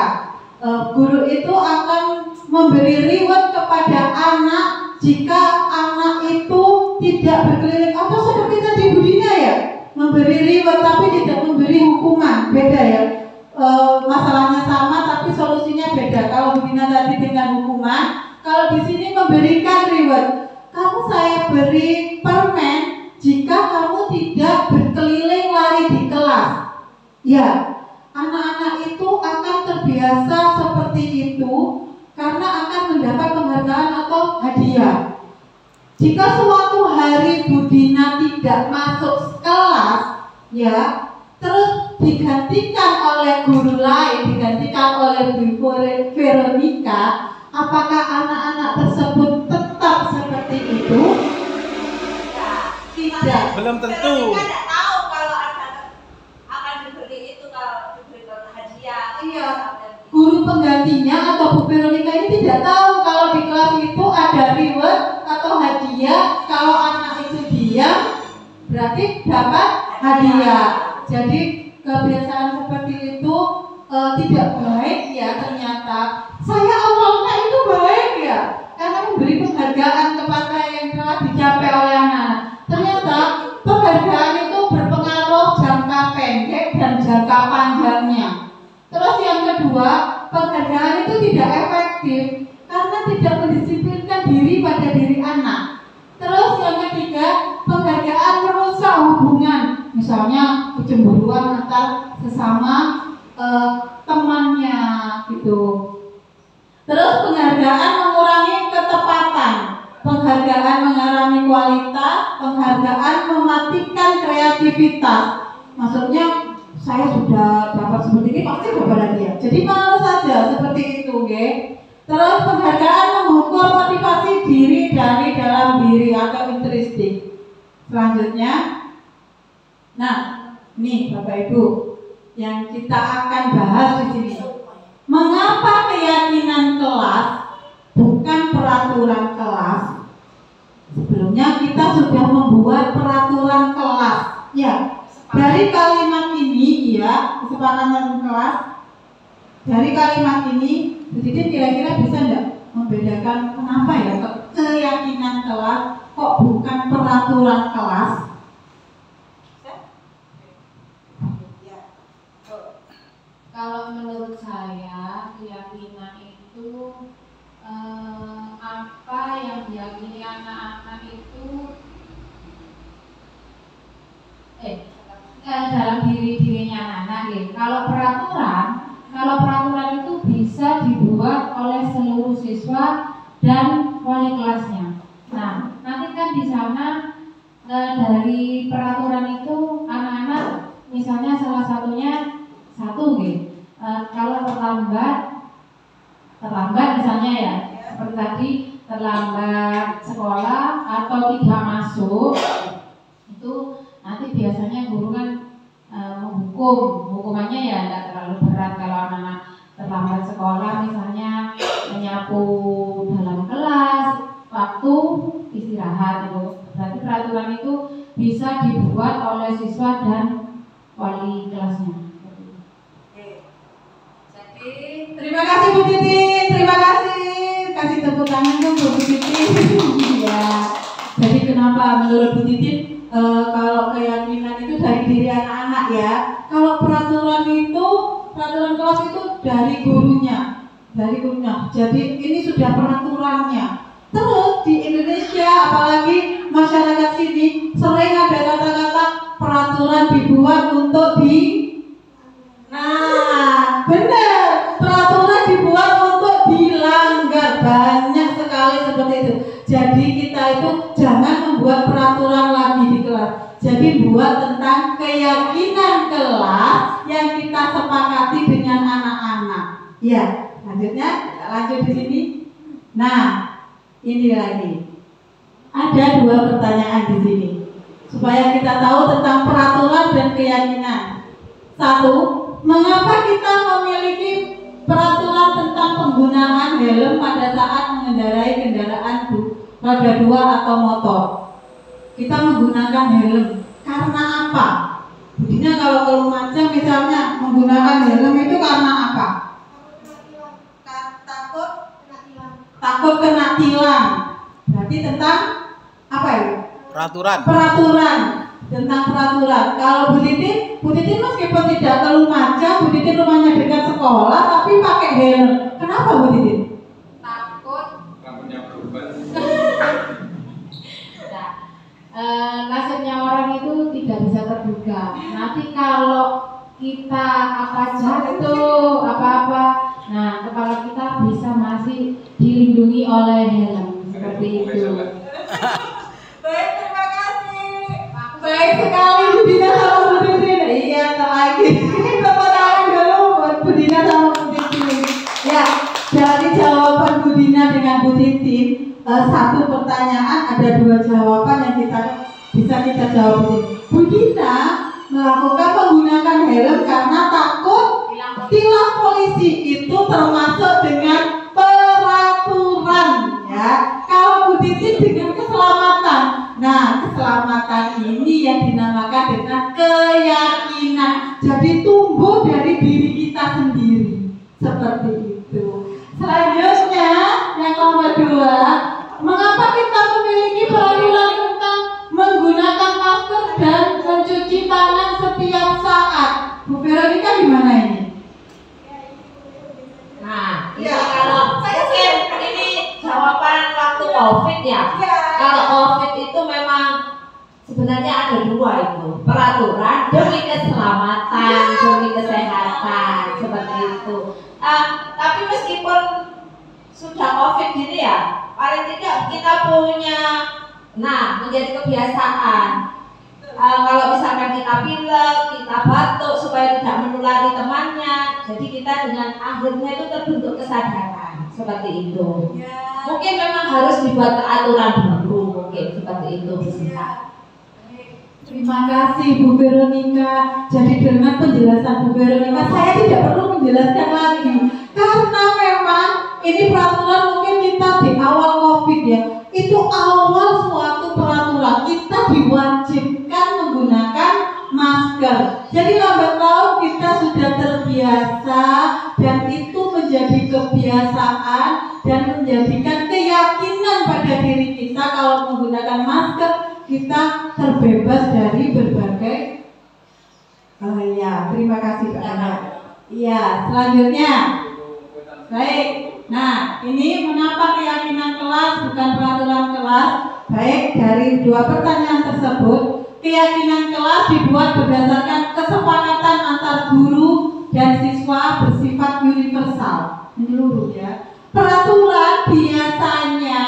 S1: guru itu akan memberi reward kepada anak jika anak itu tidak berkeliling. Atau seperti tadi Bu Dina ya, memberi reward tapi tidak memberi hukuman, beda ya. Masalahnya sama tapi solusinya beda. Kalau begini tadi dengan hukuman, kalau di sini memberikan reward. Kamu saya beri permen jika kamu tidak berkeliling lari di kelas. Ya, anak-anak itu akan terbiasa seperti itu karena akan mendapat penghargaan atau hadiah. Jika suatu hari Bu Dina tidak masuk kelas, ya, terus digantikan oleh guru lain, digantikan oleh Bu Veronica, apakah anak-anak tersebut tetap seperti itu? Tidak.
S3: Belum tentu.
S2: Kita tidak tahu kalau akan diberi itu, kalau diberikan hadiah.
S1: Iya. Guru penggantinya atau Bu Veronica ini tidak tahu kalau di kelas itu ada reward atau hadiah. Kalau anak itu diam, berarti dapat hadiah. Jadi kebiasaan seperti itu tidak baik ya ternyata. Saya awalnya itu baik ya, karena memberi penghargaan kepada yang telah dicapai oleh anak-anak. Ternyata penghargaan itu berpengaruh jangka pendek dan jangka panjangnya. Terus yang kedua, penghargaan itu tidak efektif karena tidak mendisiplinkan diri pada diri anak. Terus yang ketiga, penghargaan merusak hubungan, misalnya kecemburuan antar sesama temannya gitu. Terus penghargaan mengurangi ketepatan, penghargaan mengurangi kualitas, penghargaan mematikan kreativitas. Maksudnya saya sudah dapat seperti ini pasti dapat hadiah. Jadi malas saja seperti itu, oke? Terus penghargaan mengukur motivasi diri dari dalam diri atau intrinsic. Selanjutnya, nah, nih Bapak Ibu, yang kita akan bahas di sini. Mengapa keyakinan kelas bukan peraturan kelas? Sebelumnya kita sudah membuat peraturan kelas. Ya, dari kalimat ini ya, kesepakatan kelas. Dari kalimat ini, Didin kira-kira bisa enggak membedakan kenapa ya keyakinan kelas kok bukan peraturan kelas?
S5: Kalau menurut saya keyakinan itu apa yang diyakini anak-anak itu dalam dirinya anak-anak gitu. Kalau peraturan itu bisa dibuat oleh seluruh siswa dan wali kelasnya. Nah, nanti kan di sana dari peraturan itu anak-anak misalnya salah satunya satu gitu. Kalau terlambat misalnya ya, seperti tadi terlambat sekolah atau tidak masuk, itu nanti biasanya guru kan menghukum, hukumannya ya tidak terlalu berat kalau anak-anak terlambat sekolah, misalnya menyapu dalam kelas waktu istirahat itu. Berarti peraturan itu bisa dibuat oleh siswa dan wali kelasnya.
S2: Jadi
S1: Terima kasih Bu Titin, terima kasih. Kasih tepuk tangan dong Bu Titin. Ya. Jadi kenapa menurut Bu Titin kalau keyakinan itu dari diri anak-anak ya. Kalau peraturan itu, peraturan kelas itu dari gurunya, dari gurunya. Jadi ini sudah peraturannya. Terus di Indonesia, apalagi masyarakat sini sering ada kata-kata peraturan dibuat untuk Nah, benar. Peraturan dibuat untuk dilanggar. Banyak sekali seperti itu. Jadi kita itu jangan membuat peraturan lagi di kelas. Jadi buat tentang keyakinan kelas yang kita sepakati dengan anak-anak. Ya, lanjut di sini. Nah, ini lagi. Ada 2 pertanyaan di sini. Supaya kita tahu tentang peraturan dan keyakinan. 1. Mengapa kita memiliki peraturan tentang penggunaan helm pada saat mengendarai kendaraan roda 2 atau motor? Kita menggunakan helm karena apa? Jadinya kalau macam misalnya menggunakan helm itu karena apa? Takut kena tilang. Berarti tentang apa itu? Peraturan. Tentang peraturan. Kalau Bu Titin meskipun tidak ke Lumajang, Bu Titin rumahnya dekat sekolah, tapi pakai helm. Kenapa Bu Titin?
S5: Takut.
S7: Rambutnya berubah.
S5: Nasibnya orang itu tidak bisa terduga. Nanti kalau kita jatuh apa-apa, nah kepala kita bisa masih dilindungi oleh helm seperti itu.
S1: Baik, terima kasih. Baik sekali Bu Dina sama Bu Titin. Iya, lagi. Tepuk tangan dulu buat Bu Dina sama Bu Titin. Ya, dari jawaban Bu Dina dengan Bu Titin, satu pertanyaan ada 2 jawaban yang bisa kita jawab di sini. Bu Dina melakukan menggunakan helm karena takut tilang polisi. Itu termasuk dengan peraturan ya. Kalau Bu Titin dengan keselamatan. Nah, keselamatan ini yang dinamakan dengan keyakinan. Jadi tumbuh dari diri kita sendiri. Seperti itu. Selanjutnya yang nomor 2, mengapa kita memiliki peraturan tentang menggunakan masker dan mencuci tangan setiap saat? Bu Veronica gimana ini?
S6: Nah, ya, kalau mungkin ini jawaban waktu COVID ya. Kalau COVID itu memang sebenarnya ada 2 itu, peraturan demi keselamatan, demi kesehatan, seperti itu. Tapi meskipun sudah COVID gini ya, paling tidak kita punya, menjadi kebiasaan. Kalau misalkan kita pilek, kita batuk supaya tidak menulari temannya, jadi kita dengan akhirnya itu terbentuk kesadaran seperti itu. Mungkin memang harus dibuat peraturan baru, mungkin seperti itu bisa.
S1: Terima kasih Bu Veronica. Jadi dengan penjelasan Bu Veronica, saya tidak perlu menjelaskan lagi karena memang ini peraturan mungkin kita di awal COVID ya. Itu awal suatu peraturan kita diwajibkan menggunakan masker. Jadi lambat laun kita sudah terbiasa dan itu menjadi kebiasaan dan menjadikan keyakinan pada diri kita kalau menggunakan masker kita terbebas dari berbagai terima kasih Pak Anda. Iya, selanjutnya. Baik. Nah, ini mengapa keyakinan kelas bukan peraturan kelas? Baik, dari 2 pertanyaan tersebut, keyakinan kelas dibuat berdasarkan kesepakatan antar guru dan siswa bersifat universal, menyeluruh ya. Peraturan biasanya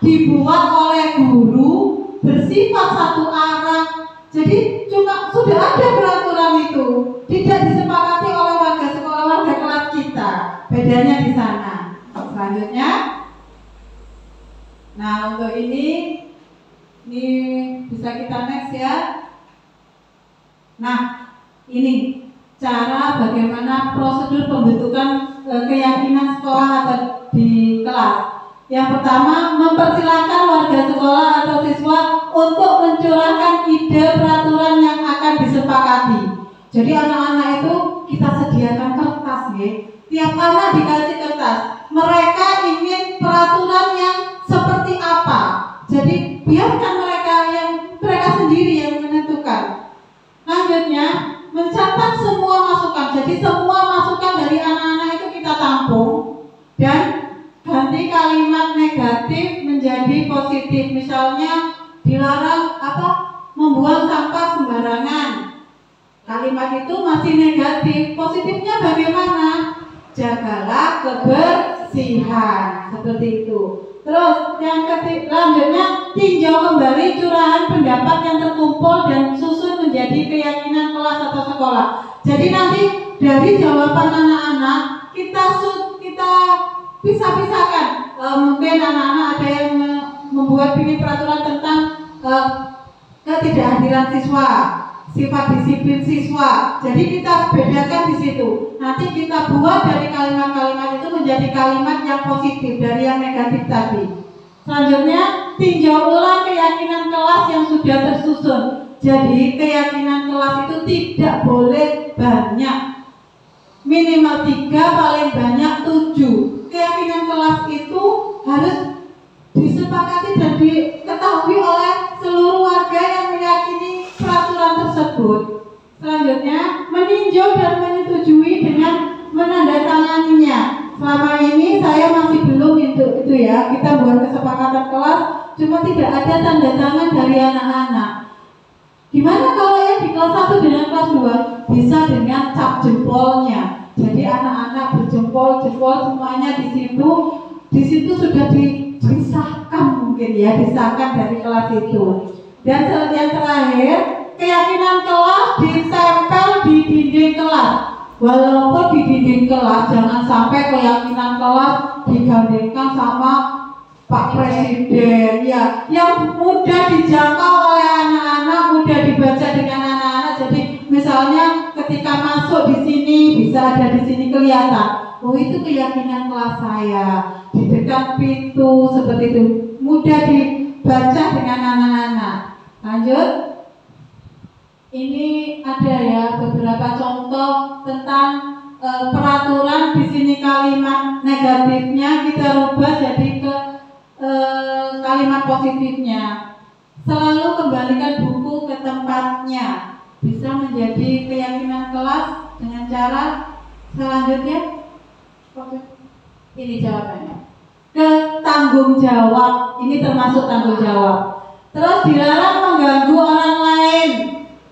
S1: dibuat oleh guru bersifat satu arah. Jadi cuma sudah ada peraturan itu, tidak disepakati oleh warga sekolah, warga kelas kita. Bedanya di sana. Selanjutnya, nah untuk ini bisa kita next ya. Nah, ini cara bagaimana prosedur pembentukan keyakinan sekolah atau di kelas. Yang pertama, mempersilahkan warga sekolah atau siswa untuk mencurahkan ide peraturan yang akan disepakati. Jadi anak-anak itu kita sediakan kertas ya. Tiap anak dikasih kertas. Mereka ingin peraturan yang seperti apa. Jadi biarkan mereka sendiri yang menentukan. Lanjutnya, mencatat semua masukan. Jadi semua masukan dari anak-anak itu kita tampung dan ganti kalimat negatif menjadi positif. Misalnya dilarang membuang sampah sembarangan. Kalimat itu masih negatif. Positifnya bagaimana? Jagalah kebersihan. Seperti itu. Terus yang selanjutnya, tinjau kembali curahan pendapat yang terkumpul dan susun menjadi keyakinan kelas atau sekolah. Jadi nanti dari jawaban anak-anak kita pisah-pisahkan. Mungkin anak-anak ada yang membuat bikin peraturan tentang ketidakhadiran siswa, sifat disiplin siswa. Jadi kita bedakan di situ. Nanti kita buat dari kalimat-kalimat itu menjadi kalimat yang positif dari yang negatif tadi. Selanjutnya, tinjau ulang keyakinan kelas yang sudah tersusun. Jadi keyakinan kelas itu tidak boleh banyak. Minimal 3, paling banyak 7. Keyakinan kelas itu harus disepakati dan diketahui oleh seluruh warga yang meyakini peraturan tersebut. Selanjutnya, meninjau dan menyetujui dengan menandatanganinya. Selama ini saya masih belum itu ya. Kita buat kesepakatan kelas, cuma tidak ada tanda tangan dari anak-anak. Gimana kalau yang di kelas 1 dengan kelas 2? Bisa dengan cap jempolnya. Jadi anak-anak berjempol-jempol semuanya di situ sudah disahkan mungkin ya, disahkan dari kelas itu. Dan yang terakhir, keyakinan kelas ditempel di dinding kelas. Walaupun di dinding kelas, jangan sampai keyakinan kelas digandengkan sama Pak Presiden ya, yang mudah dijangkau oleh anak-anak, mudah dibaca dengan anak-anak. Jadi misalnya ketika masuk di sini bisa ada di sini kelihatan, oh itu keyakinan kelas saya, di dekat pintu seperti itu, mudah dibaca dengan anak-anak. Lanjut, ini ada ya beberapa contoh tentang peraturan. Di sini kalimat negatifnya kita rubah jadi ke kalimat positifnya. Selalu kembalikan buku ke tempatnya. Bisa menjadi keyakinan kelas dengan cara selanjutnya. Ini jawabannya. Ke tanggung jawab. Ini termasuk tanggung jawab. Terus dilarang mengganggu orang lain.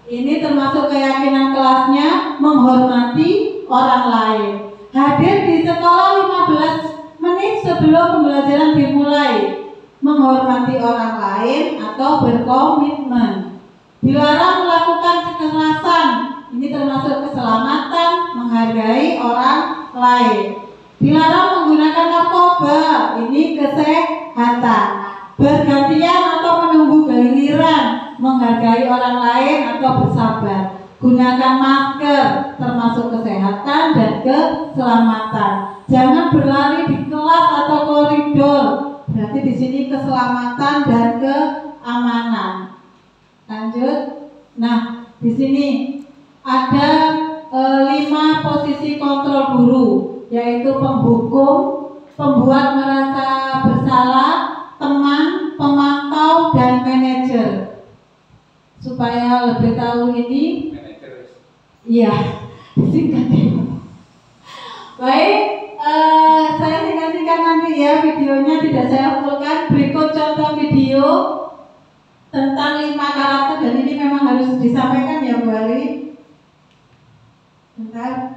S1: Ini termasuk keyakinan kelasnya, menghormati orang lain. Hadir di sekolah 15 menit sebelum pembelajaran dimulai, menghormati orang lain atau berkomitmen. Dilarang melakukan kekerasan. Ini termasuk keselamatan, menghargai orang lain. Dilarang menggunakan narkoba. Ini kesehatan. Bergantian atau menunggu giliran, menghargai orang lain atau bersabar. Gunakan masker, termasuk kesehatan dan keselamatan. Jangan berlari di kelas atau koridor. Berarti di sini keselamatan dan keamanan. Lanjut. Nah, di sini ada 5 posisi kontrol guru, yaitu penghukum, pembuat merasa bersalah, teman, pemantau, dan manajer. Supaya lebih tahu ini, iya, singkatnya. Baik, saya singkat-singkat nanti ya videonya, tidak saya fullkan. Berikut contoh video tentang 5 karakter, dan ini memang harus disampaikan ya Bu Ali. Bentar.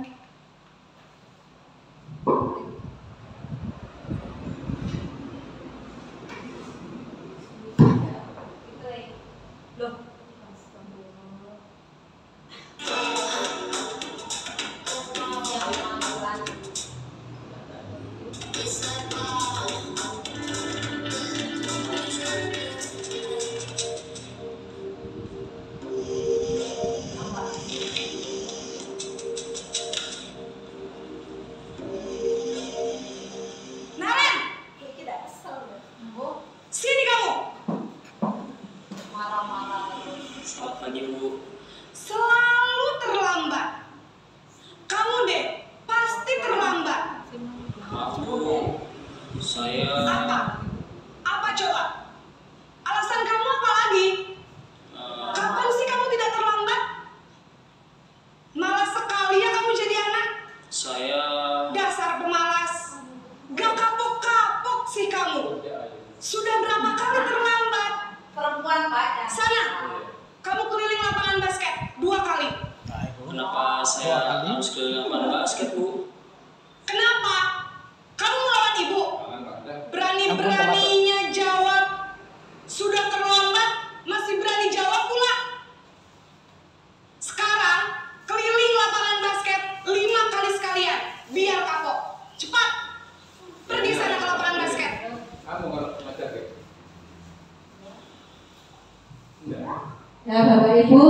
S1: Ya Bapak Ibu,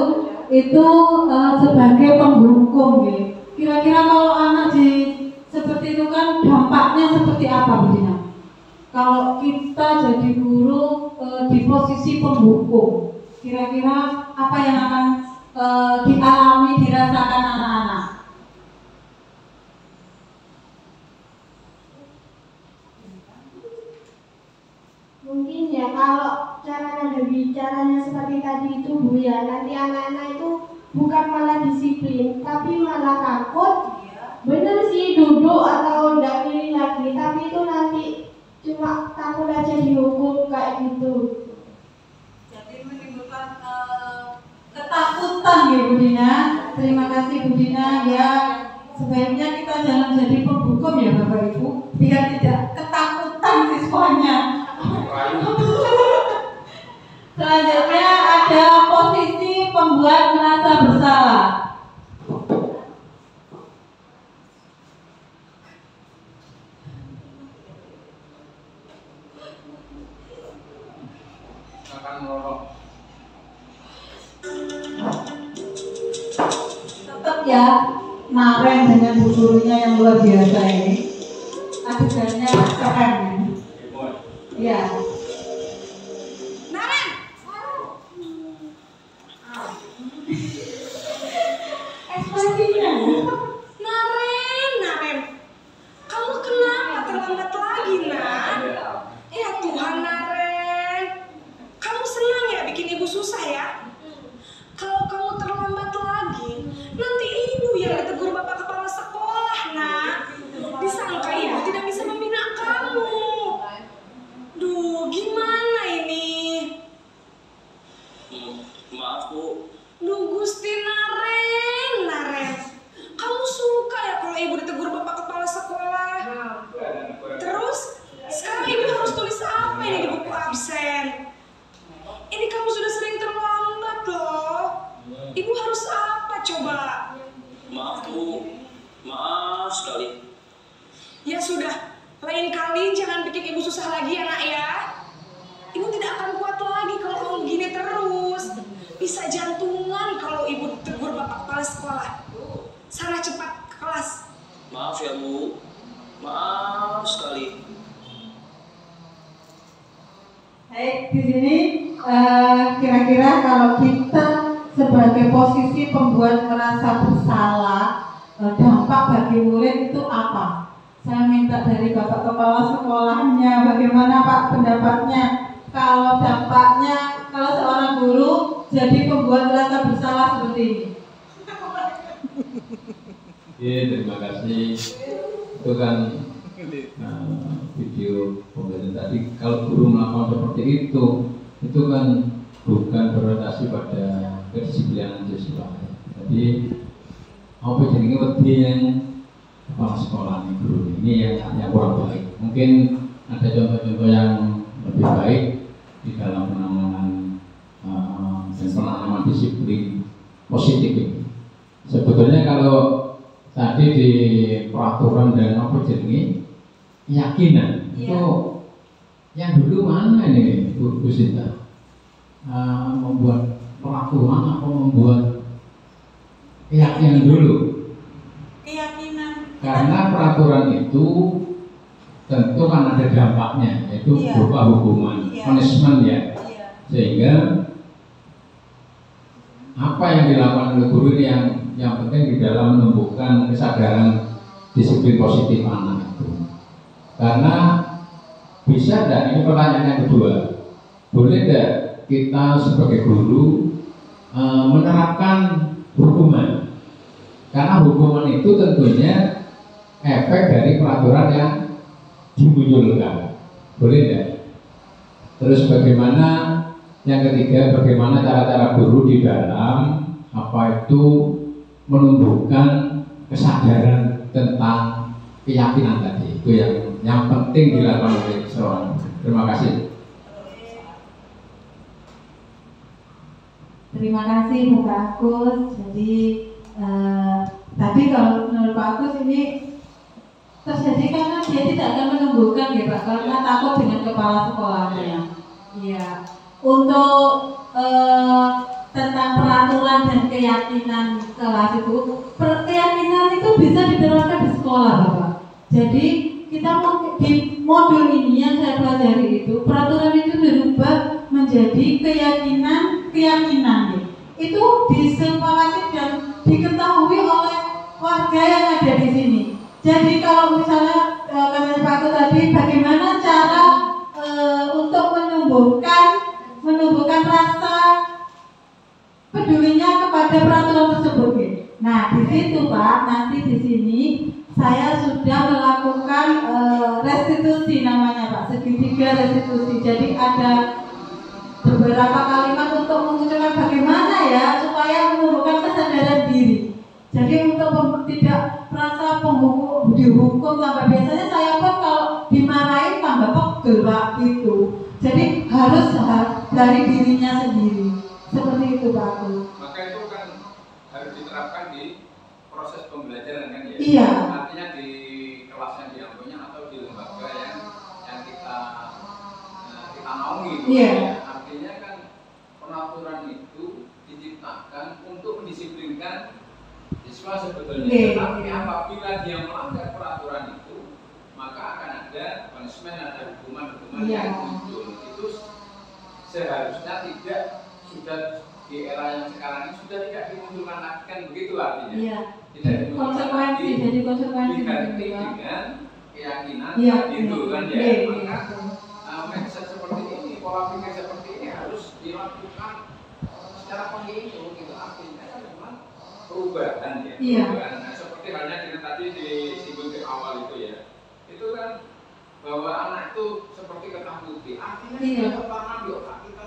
S1: itu sebagai penghukum ya. Kira-kira kalau anak seperti itu kan dampaknya seperti apa Bu Dina? Kalau kita jadi guru di posisi penghukum, kira-kira apa yang akan dialami, dirasakan anak-anak?
S4: Mungkin ya kalau cara bicaranya seperti tadi itu Bu ya, nanti anak-anak itu bukan malah disiplin, tapi malah takut. Bener sih duduk atau nggak pilih lagi, tapi itu nanti cuma takut aja dihukum kayak gitu.
S1: Jadi menimbulkan ketakutan ya Bu Dina. Terima kasih Bu Dina ya. Sebaiknya kita jangan jadi penghukum ya Bapak Ibu, biar tidak ketakutan siswanya. Selanjutnya ada posisi pembuat merasa bersalah. Tetap ya, Naren dengan bu gurunya yang luar biasa ini. Adegannya keren ya.
S7: Naren!
S1: Ekspresinya.
S7: Naren! Kamu kenapa terlambat lagi, Nak? Ya Tuhan, Naren. Kamu senang ya bikin ibu susah ya? Kalau kamu terlambat lagi, nanti ibu yang ditegur bapak kepala sekolah, Nak. Disangka ibu tidak bisa membina kamu. Duh, gimana ini?
S8: Maaf Bu.
S7: Duh, Gusti Naren. Kamu suka ya kalau ibu ditegur bapak kepala sekolah? Terus, sekarang ibu harus tulis apa ini di buku absen? Ini kamu sudah sering terlambat loh. Ibu harus apa coba?
S8: Maaf Bu. Maaf sekali.
S7: Ya sudah, lain kali jangan bikin ibu susah lagi ya Nak ya. Ibu tidak akan kuat lagi kalau kamu gini terus. Bisa jantungan kalau ibu tegur bapak kepala sekolah. Sana cepat ke kelas.
S8: Maaf ya Bu. Maaf sekali.
S1: Baik, di sini kira-kira kalau kita sebagai posisi pembuat merasa bersalah, dampak bagi murid itu apa? Saya minta dari Bapak Kepala Sekolahnya, bagaimana Pak pendapatnya? Kalau dampaknya, kalau seorang guru jadi pembuat merasa bersalah seperti ini.
S9: Terima kasih. Itu kan video pembelajaran tadi. Kalau guru melakukan seperti itu kan bukan berorientasi pada kedisiplinan siswa. Jadi apa jenenge wedi yang kepala sekolah ini guru ini yang kurang baik. Mungkin ada contoh-contoh yang lebih baik di dalam penanganan dan penanaman disiplin positif ini. Sebetulnya kalau tadi di peraturan dan apa jenenge keyakinan itu yang dulu mana ini Bu Sinta? Membuat peraturan atau membuat keyakinan dulu?
S1: Keyakinan.
S9: Karena peraturan itu tentu kan ada dampaknya, yaitu berupa hukuman, punishment ya. Sehingga apa yang dilakukan oleh guru ini yang penting di dalam menumbuhkan kesadaran disiplin positif anak itu. Karena bisa tidak, ini pertanyaan yang kedua, boleh tidak kita sebagai guru menerapkan hukuman? Karena hukuman itu tentunya efek dari peraturan yang dimunculkan, boleh tidak? Terus bagaimana, yang ketiga, bagaimana cara-cara guru di dalam apa itu menumbuhkan kesadaran tentang keyakinan tadi, itu yang penting dilakukan oleh seorang guru. Terima kasih.
S1: Terima kasih Pak Agus. Jadi tadi kalau menurut Pak Agus ini terjadi karena dia tidak akan menumbuhkan ya Pak, karena takut dengan kepala sekolahnya. Iya. Untuk tentang peraturan dan keyakinan kelas itu. Keyakinan itu bisa diterapkan di sekolah, Bapak. Jadi kita di modul ini yang saya pelajari itu peraturan itu dirubah menjadi keyakinan ya. Itu disepakati dan diketahui oleh warga yang ada di sini. Jadi kalau misalnya kata Pak tadi, bagaimana cara untuk menumbuhkan rasa pedulinya kepada peraturan tersebut. Nah, di situ Pak, nanti di sini saya sudah melakukan restitusi namanya Pak, segitiga restitusi. Jadi ada beberapa kalimat untuk mengucapkan bagaimana ya supaya menumbuhkan kesadaran diri. Jadi untuk tidak merasa dihukum tambah, biasanya saya pun kalau dimarahin tambah pegel Pak gitu. Jadi harus dari dirinya sendiri. Seperti itu Pak.
S9: Maka itu kan harus diterapkan di proses pembelajaran kan ya?
S1: Iya.
S9: Artinya di kelasnya diambilnya atau di lembaga yang kita naungi.
S1: Iya.
S9: Artinya kan peraturan itu diciptakan untuk mendisiplinkan siswa sebetulnya. Tetapi apabila dia melanggar peraturan itu, maka akan ada punishment, ada hukuman-hukuman yang muncul. Itu seharusnya tidak, sudah di era yang sekarang ini sudah tidak dimunculkan lagi, kan begitu artinya.
S1: Iya.
S9: Tidak dimunculkan lagi,
S1: jadi konsekuensi
S9: diganti dengan keyakinan itu kan ya. Maka mindset seperti ini, pola pikir seperti ini harus dilakukan secara kontinu gitu. Artinya kan memang perubahan ya.
S1: Iya.
S9: Perubahan. Nah, seperti halnya dengan tadi disinggung di awal itu ya. Itu kan bahwa anak itu seperti ketakuti. Artinya sudah tertanam di otak kita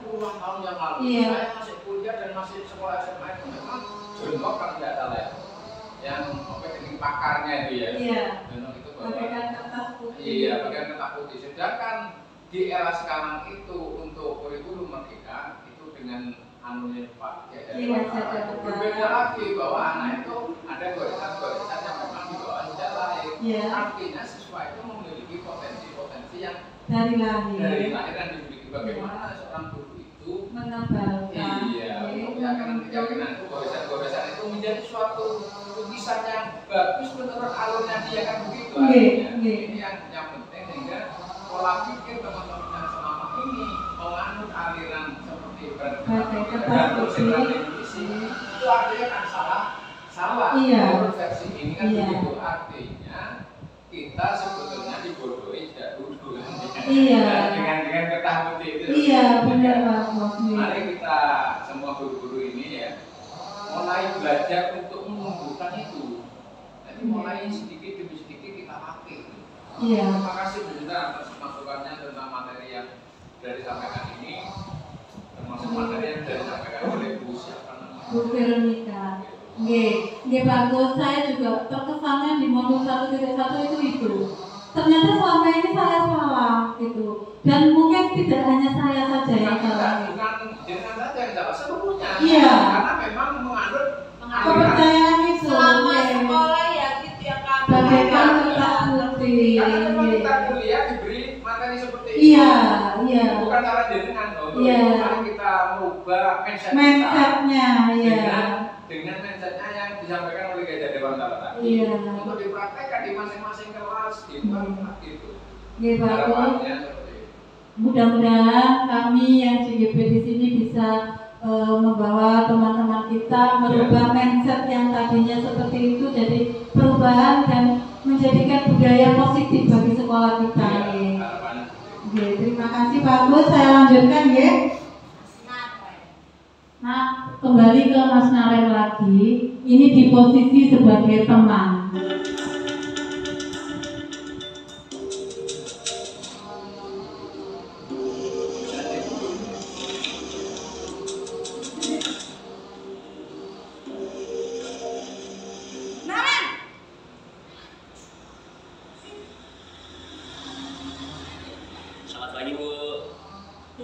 S9: puluhan tahun yang lalu. Saya masih kuliah dan masih sekolah SMA itu memang Jonok kan tidak salah ya. Yang ini pakarnya itu ya. Jonok itu bahwa
S1: bagaikan kertas putih.
S9: Iya, bagaikan kertas putih. Sedangkan di era sekarang itu untuk kurikulum merdeka itu dengan anunya Pak berbeda lagi, bahwa anak itu ada goresan-goresan yang memang dibawa sejak lahir. Artinya siswa itu memiliki potensi-potensi yang dari lahir dan dimiliki. Bagaimana seorang guru itu
S1: menebalkan
S9: keyakinan itu, goresan-goresan itu menjadi suatu lukisan yang bagus menurut alurnya dia, kan begitu artinya. Ini yang penting, sehingga pola pikir teman-teman yang selama ini menganut aliran seperti itu artinya kan salah. Menurut versi ini kan begitu, artinya kita sebetulnya dibodohi sejak dulu dengan kertas putih itu.
S1: Benar Pak.
S9: Mari kita semua guru-guru ini ya mulai belajar untuk menumbuhkan itu. Jadi mulai sedikit demi sedikit kita latih. Terima kasih Bunda atas masukannya tentang materi yang sudah disampaikan ini, termasuk materi yang sudah disampaikan oleh Bu
S1: Veronica. Bagus. Saya juga terkesannya di modul 1.1 itu. Ternyata selama ini saya salah gitu. Dan mungkin tidak hanya saya saja yang salah.
S9: Bukan dengan saja yang salah, seluruhnya.
S1: Karena
S9: memang menganut
S1: kepercayaan itu.
S2: Selama sekolah ya gitu ya Kak.
S1: Bagaikan kertas putih.
S9: Karena memang kita kuliah diberi materi seperti ini. Bukan cara jenengan loh. Mari kita merubah mindsetnya. Dengan mindsetnya yang disampaikan oleh Gajah Dewantara tadi. Untuk dipraktekkan di masing-masing kelas gitu. Harapannya seperti itu.
S1: Mudah-mudahan kami yang CGP di sini bisa membawa teman-teman kita merubah mindset yang tadinya seperti itu jadi perubahan dan menjadikan budaya positif bagi sekolah kita. Terima kasih Pak Agus. Saya lanjutkan ya. Nah, kembali ke Mas Naren lagi. Ini di posisi sebagai teman.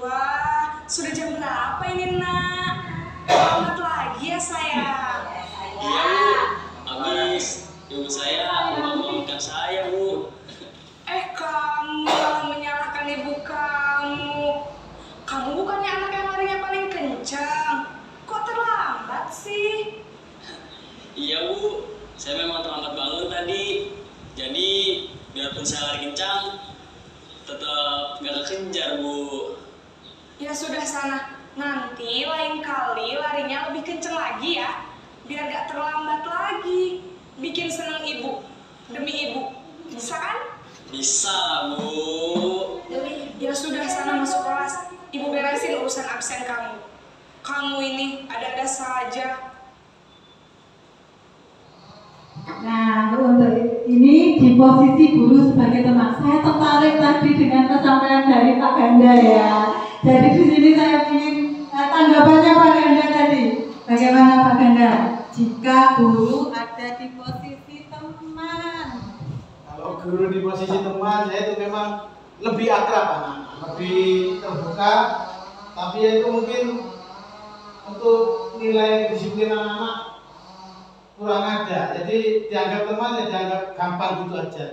S7: Wah, sudah jam berapa ini nak? Selamat lagi ya sayang.
S8: Iya Bu, habis ibu saya membangunkan saya Bu.
S7: Kamu malah menyalahkan ibu kamu. Kamu bukannya anak yang larinya paling kencang. sih?
S8: Iya Bu, saya memang terlambat bangun tadi. Jadi biarpun saya lari kencang, tetap gak kekejar Bu.
S7: Ya sudah sana, nanti lain kali larinya lebih kenceng lagi ya, biar gak terlambat lagi. Bikin seneng ibu, demi ibu, bisa kan?
S8: Bisa Bu.
S7: Ya sudah sana masuk kelas, ibu beresin urusan absen kamu. Kamu ini ada-ada saja.
S1: Nah, untuk ini di posisi guru sebagai teman, saya tertarik tadi dengan kesampaian dari Pak Ganda ya. Jadi di sini saya ingin tanggapannya Pak Ganda tadi. Bagaimana Pak Ganda? Jika guru ada di posisi teman.
S3: Kalau guru di posisi teman, saya itu memang lebih akrab anak, lebih terbuka. Tapi itu mungkin untuk nilai disiplin anak-anak kurang ada, jadi dianggap teman ya dianggap gampang gitu aja.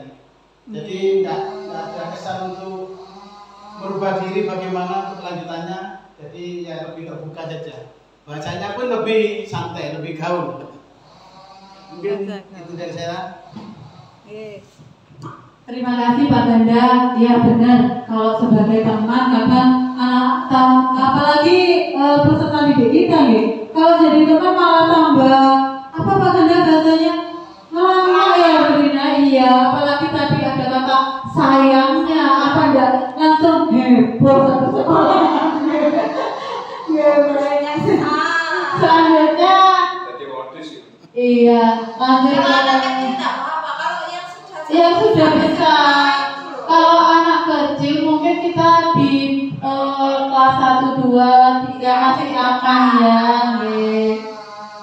S3: Jadi tidak ada kesan untuk merubah diri bagaimana untuk kelanjutannya. Jadi ya lebih terbuka saja. Bahasanya pun lebih santai, lebih gaul. Mungkin itu dari saya.
S1: Terima kasih Pak Ganda. Ya benar, kalau sebagai teman kadang anak apalagi peserta didik kita nih, kalau jadi teman malah tambah apa Pak Ganda bahasanya ngelama ya Berina. Iya, apalagi tadi ada kata sayangnya apa enggak langsung heboh satu sekolah. Selanjutnya iya lanjut yang sudah bisa. Kalau anak kecil mungkin kita di kelas 1, 2, 3 masih akan ya.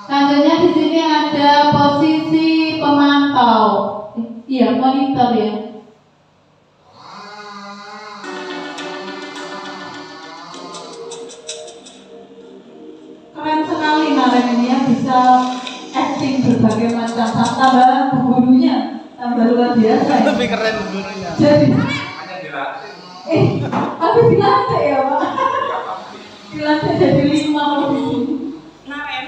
S1: Selanjutnya di sini ada posisi pemantau. Iya, monitor ya. Keren sekali Naren ini ya, bisa acting berbagai macam. Tambah gurunya tambah luar biasa ya.
S3: Lebih keren gurunya.
S1: Jadi
S3: hanya dilatih.
S1: tapi dilatih ya Pak. Dilatih jadi 5 posisi.
S7: Naren,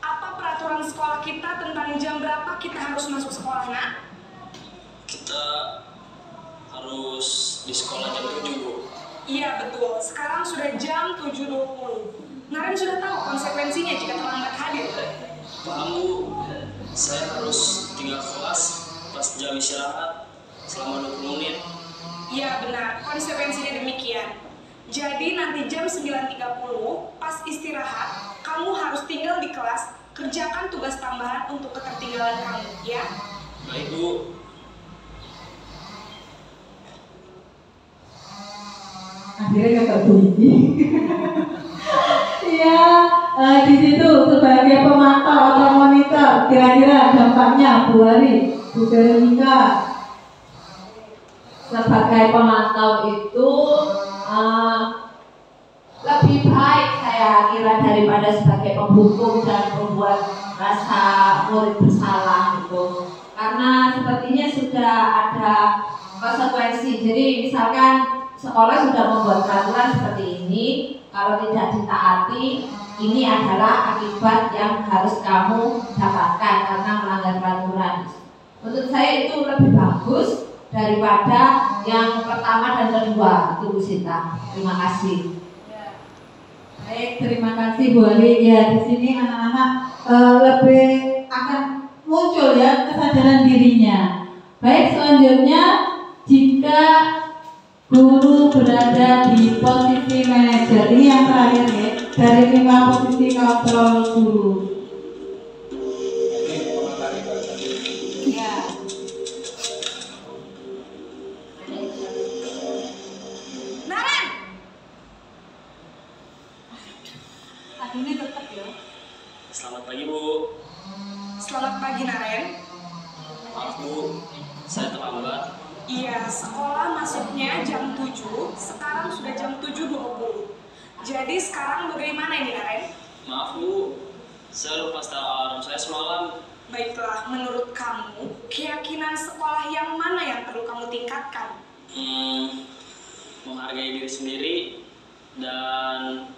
S7: apa peraturan sekolah kita tentang jam berapa kita harus masuk sekolah, Nak?
S8: Kita harus di sekolah jam 7 Bu.
S7: Iya betul, sekarang sudah jam 7.20. Naren sudah tahu konsekuensinya jika terlambat hadir.
S8: Paham Bu, saya harus tinggal kelas pas jam istirahat selama 20 menit.
S7: Iya benar, konsekuensinya demikian. Jadi nanti jam 9.30 pas istirahat, kamu harus tinggal di kelas, kerjakan tugas tambahan untuk ketertinggalan kamu, ya?
S8: Baik Bu.
S1: Akhirnya kakak bunyi. Iya, di situ sebagai pemantau atau monitor, kira-kira dampaknya Bu Ari, Bu Veronica.
S6: Sebagai pemantau itu lebih baik saya kira daripada sebagai penghukum dan membuat rasa murid bersalah gitu. Karena sepertinya sudah ada konsekuensi. Jadi misalkan sekolah sudah membuat peraturan seperti ini, kalau tidak ditaati, ini adalah akibat yang harus kamu dapatkan karena melanggar peraturan. Menurut saya itu lebih bagus daripada yang pertama dan kedua. Itu Bu Sinta. Terima kasih.
S1: Baik, terima kasih Bu Ali. Ya, di sini anak-anak lebih akan muncul ya kesadaran dirinya. Baik, selanjutnya jika guru berada di posisi manajer, ini yang terakhir ya, dari 5 posisi kontrol guru. Ya.
S7: Naren!
S1: Ini tetap ya.
S8: Selamat pagi Bu.
S7: Selamat pagi Naren.
S8: Maaf Bu, saya terlambat.
S7: Iya, sekolah masuknya jam 7, sekarang sudah jam 7.20. Jadi sekarang bagaimana ini Naren?
S8: Maaf Bu, saya lupa setel alarm saya semalam.
S7: Baiklah, menurut kamu, keyakinan sekolah yang mana yang perlu kamu tingkatkan?
S8: Menghargai diri sendiri dan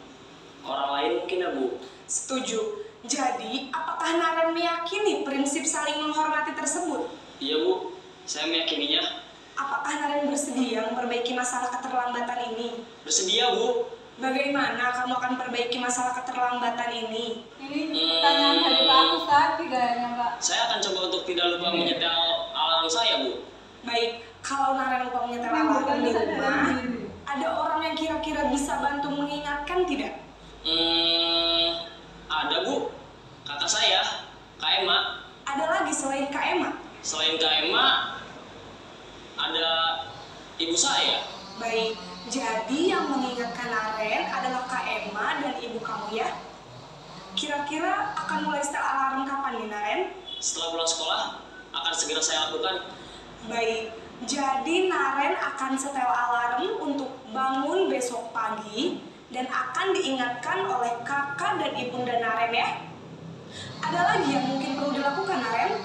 S8: orang lain mungkin ya Bu.
S7: Setuju. Jadi, apakah Naren meyakini prinsip saling menghormati tersebut?
S8: Iya Bu, saya meyakininya.
S7: Apakah Naren bersedia memperbaiki masalah keterlambatan ini?
S8: Bersedia Bu.
S7: Bagaimana kamu akan perbaiki masalah keterlambatan ini?
S1: Ini pertanyaan dari Pak Ustadz kayaknya Pak.
S8: Saya akan coba untuk tidak lupa menyetel alarm saya Bu.
S7: Baik, kalau Naren lupa menyetel alarm di rumah, ada orang yang kira-kira bisa bantu mengingatkan tidak?
S8: Ada Bu. Kakak saya, Kak Emma.
S7: Ada lagi selain Kak Emma?
S8: Selain Kak Emma, ada ibu saya.
S7: Baik, jadi yang mengingatkan Naren adalah Kak Emma dan ibu kamu ya? Kira-kira akan mulai setel alarm kapan nih Naren?
S8: Setelah pulang sekolah, akan segera saya lakukan.
S7: Baik, jadi Naren akan setel alarm untuk bangun besok pagi dan akan diingatkan oleh kakak dan ibunda Naren ya. Ada lagi yang mungkin perlu dilakukan Naren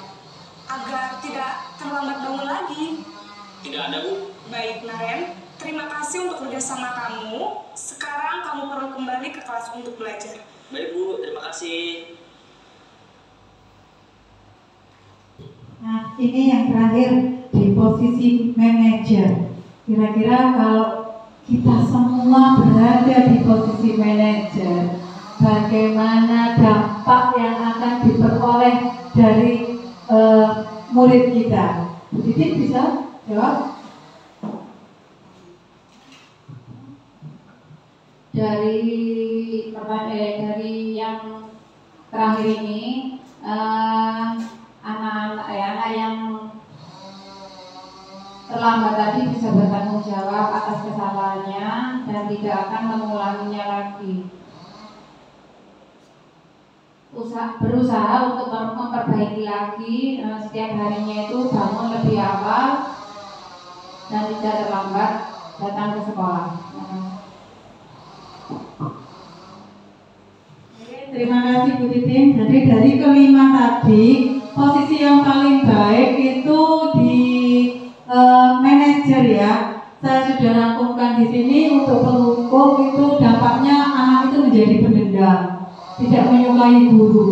S7: agar tidak terlambat bangun lagi?
S8: Tidak ada Bu.
S7: Baik Naren, terima kasih untuk kerjasama kamu. Sekarang kamu perlu kembali ke kelas untuk belajar.
S8: Baik Bu, terima kasih.
S1: Nah, ini yang terakhir di posisi manajer. Kira-kira kalau kita semua berada di posisi manajer, bagaimana dampak yang akan diperoleh dari murid kita? Bu Titin bisa jawab?
S5: Dari yang terakhir ini, anak-anak yang terlambat tadi bisa bertanggung jawab atas kesalahannya dan tidak akan mengulanginya lagi. Berusaha untuk memperbaiki lagi, setiap harinya itu bangun lebih awal dan tidak terlambat datang ke sekolah.
S1: Terima kasih Bu Titin. Jadi dari kelima tadi, posisi yang paling baik itu di manajer ya. Saya sudah rangkumkan di sini untuk penghukum itu dampaknya anak itu menjadi pendendam, tidak menyukai guru.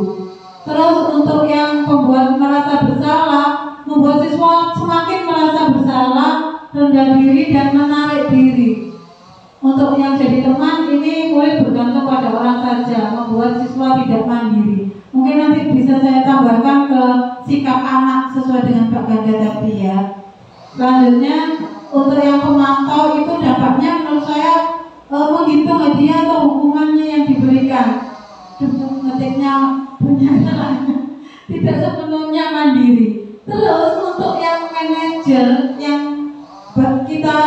S1: Terus untuk yang pembuat merasa bersalah, membuat siswa semakin merasa bersalah, rendah diri dan menarik diri. Untuk yang jadi teman ini boleh bergantung pada orang saja, membuat siswa tidak mandiri. Mungkin nanti bisa saya tambahkan ke sikap anak sesuai dengan Pak Ganda tadi ya. Selanjutnya untuk yang pemantau itu dampaknya menurut saya menghitung hadiah atau hukumannya yang diberikan. Ngetiknya punya tidak sepenuhnya mandiri. Terus untuk yang manajer yang kita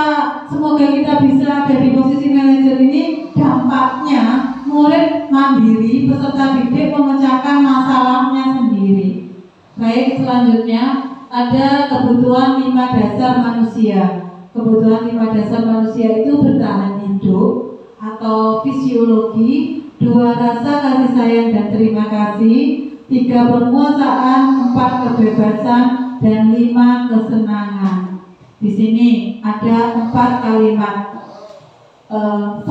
S1: semoga kita bisa ada di posisi manajer ini, dampaknya murid mandiri, peserta didik memecahkan masalahnya sendiri. Baik, selanjutnya ada kebutuhan 5 dasar manusia. Kebutuhan 5 dasar manusia itu bertahan hidup atau fisiologi, 2 rasa kasih sayang dan terima kasih, 3 penguasaan, 4 kebebasan, dan 5 kesenangan. Di sini ada 4 kalimat. 1,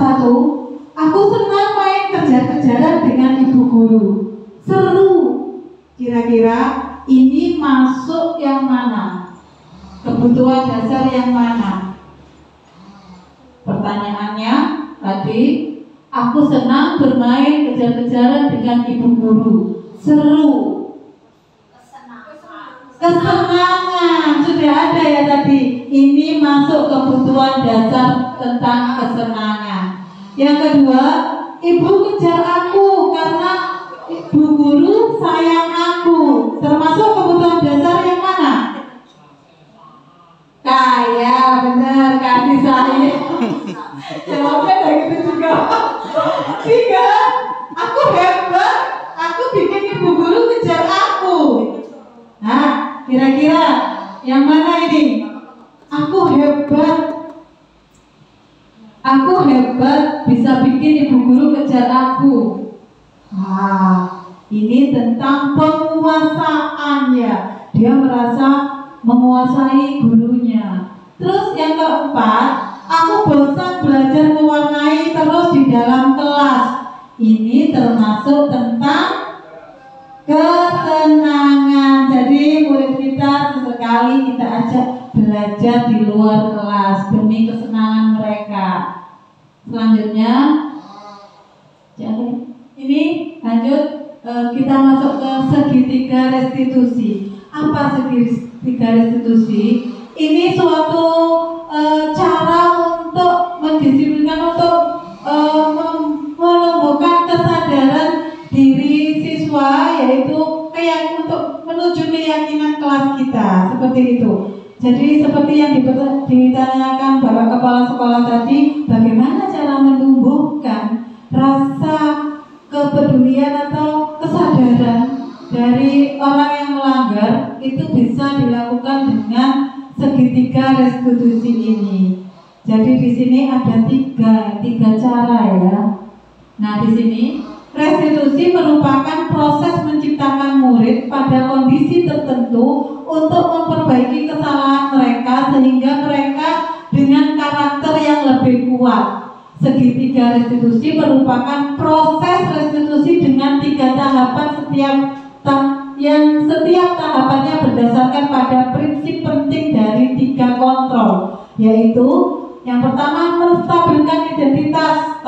S1: aku senang main kejar-kejaran dengan ibu guru. Seru. Kira-kira ini masuk yang mana? Kebutuhan dasar yang mana? Pertanyaannya tadi, aku senang bermain kejar-kejaran dengan ibu guru. Seru. Kesenangan sudah ada ya tadi. Ini masuk kebutuhan dasar tentang kesenangan. Yang kedua, ibu kejar aku karena ibu guru sayang aku. Termasuk kebutuhan dasar yang mana? Kaya, benar, kasih sayang. Jawabnya kayak gitu juga. 3, aku hebat. Aku bikin ibu guru kejar aku. Nah, kira-kira yang mana ini? Aku hebat. Aku hebat bisa bikin ibu guru kejar aku. Nah, ini tentang penguasaan ya. Dia merasa menguasai gurunya. Terus yang keempat, aku bosan belajar mewarnai terus di dalam kelas. Ini termasuk tentang luar kelas demi kesenangan mereka. Selanjutnya, ini lanjut kita masuk ke segitiga restitusi. Apa segitiga restitusi? Ini suatu cara untuk mendisiplinkan, untuk menumbuhkan kesadaran diri siswa, yaitu untuk menuju keyakinan kelas kita, seperti itu. Jadi seperti yang ditanyakan Bapak Kepala Sekolah tadi, bagaimana cara menumbuhkan rasa kepedulian atau kesadaran dari orang yang melanggar, itu bisa dilakukan dengan segitiga restitusi ini. Jadi di sini ada tiga cara ya. Nah di sini restitusi merupakan proses menciptakan murid pada kondisi tertentu untuk memperbaiki kesalahan mereka sehingga mereka dengan karakter yang lebih kuat. Segitiga restitusi merupakan proses restitusi dengan 3 tahapan yang setiap tahapannya berdasarkan pada prinsip penting dari 3 kontrol, yaitu yang pertama menstabilkan identitas,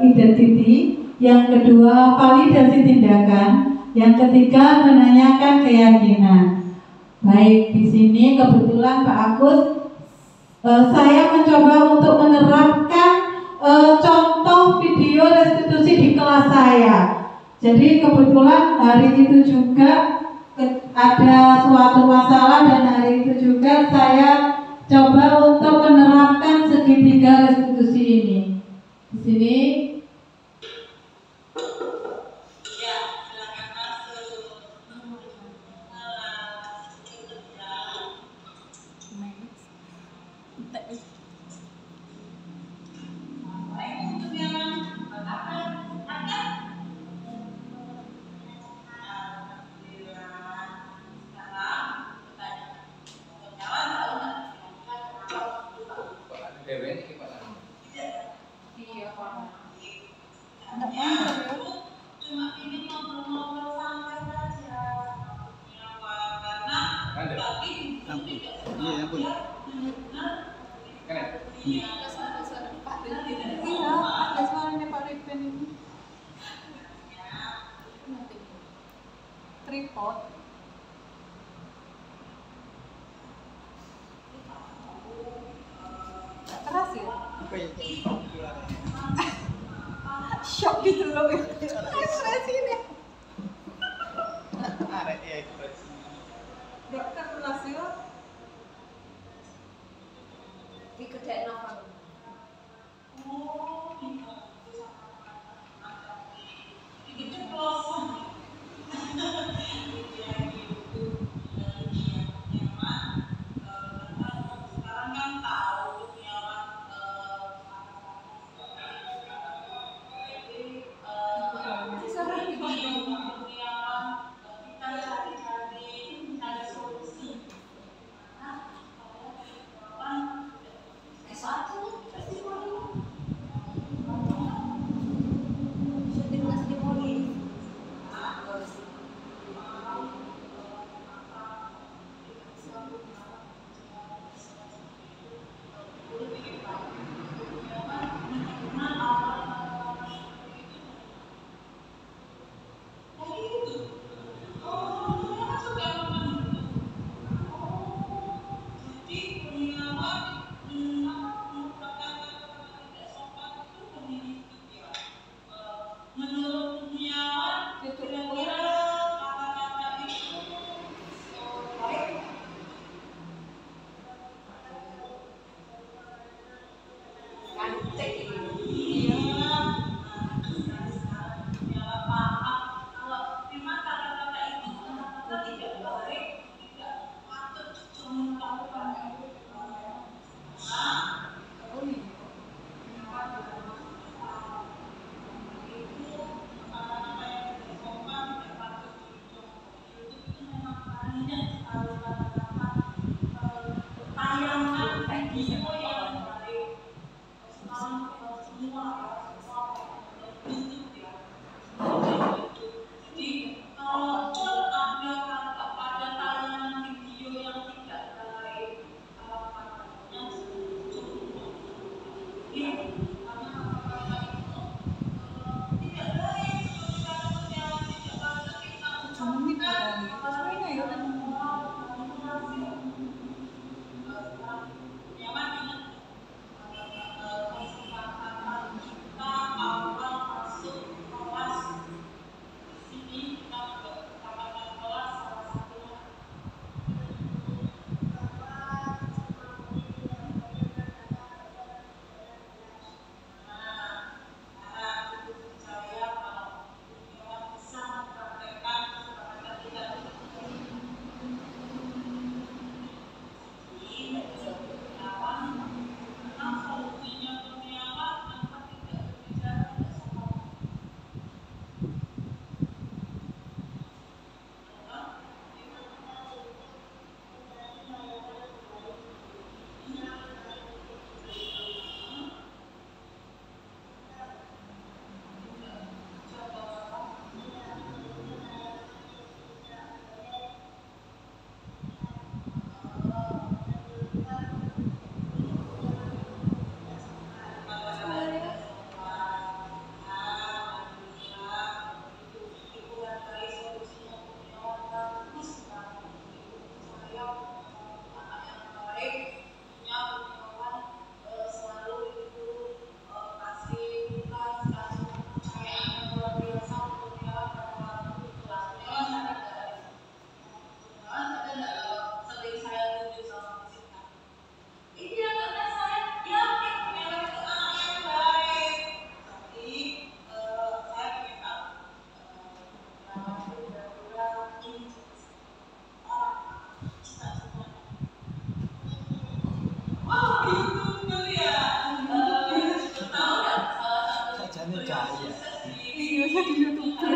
S1: identity, yang kedua validasi tindakan, yang ketiga menanyakan keyakinan. Baik, di sini kebetulan Pak Agus, saya mencoba untuk menerapkan contoh video restitusi di kelas saya. Jadi kebetulan hari itu juga ada suatu masalah dan hari itu juga saya coba untuk menerapkan segitiga restitusi ini. Di sini.
S10: Tripod. Keras ya? Shock gitu loh. Ekspresi ini. Dokter keras ya?
S2: Di kedai Nova.
S10: Iya, jadi YouTuber.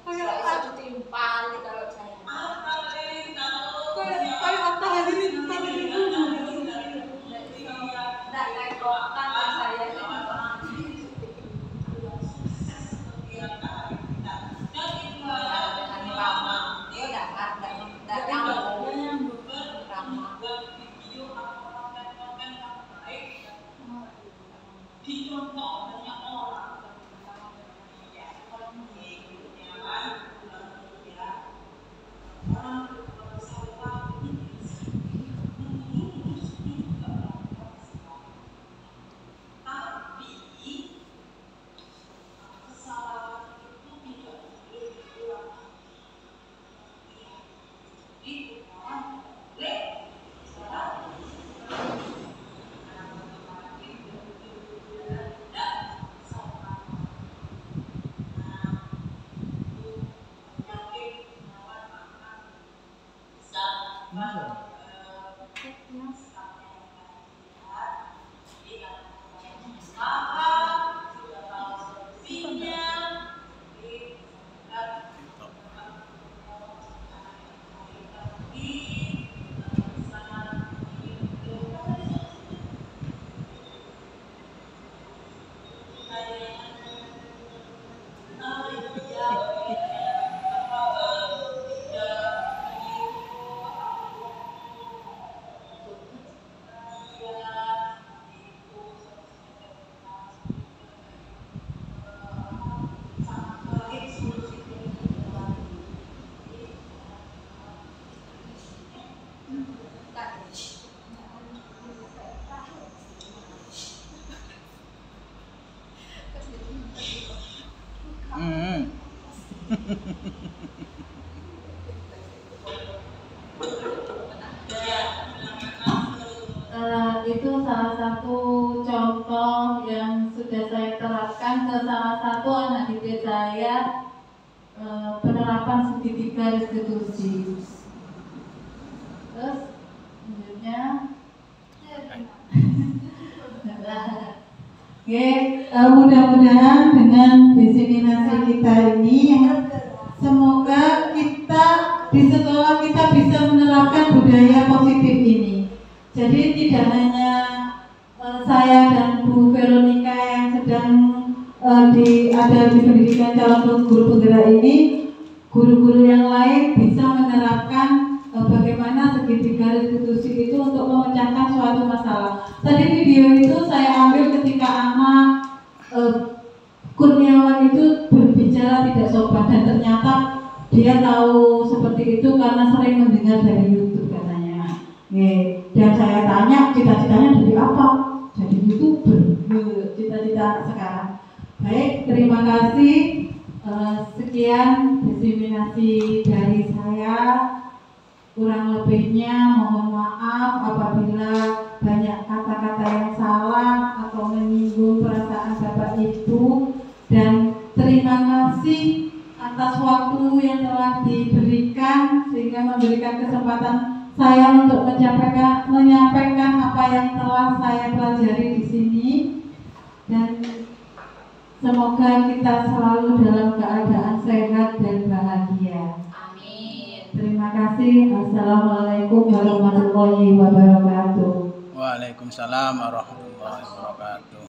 S2: Bisa ditimpali kalau saya.
S10: Kayak apa hari ini?
S2: Nggak rekokan saya ini.
S1: Itu salah satu contoh yang sudah saya terapkan ke salah satu anak didik saya, penerapan segitiga restitusi. Terus selanjutnya oke, mudah-mudahan dengan diseminasi kita ini semoga kita di sekolah kita bisa menerapkan budaya positif ini. Jadi tidak hanya saya dan Bu Veronica yang sedang ada di pendidikan calon guru penggerak ini, guru-guru yang lain bisa menerapkan bagaimana segitiga restitusi itu untuk memecahkan suatu masalah. Tadi video itu saya ambil ketika Ama Kurniawan itu berbicara tidak sopan, dan ternyata dia tahu seperti itu karena sering mendengar dari YouTube katanya. Dan saya tanya cita-citanya jadi apa? Jadi YouTuber. Cita-cita sekarang. Baik, terima kasih. Sekian diseminasi dari saya. Kurang lebihnya mohon maaf apabila banyak kata-kata yang salah atau menyinggung perasaan Bapak Ibu, dan terima kasih atas waktu yang telah diberikan sehingga memberikan kesempatan saya untuk menyampaikan apa yang telah saya pelajari di sini, dan semoga kita selalu dalam keadaan sehat dan bahagia. Terima kasih. Assalamualaikum warahmatullahi wabarakatuh.
S3: Waalaikumsalam warahmatullahi wabarakatuh.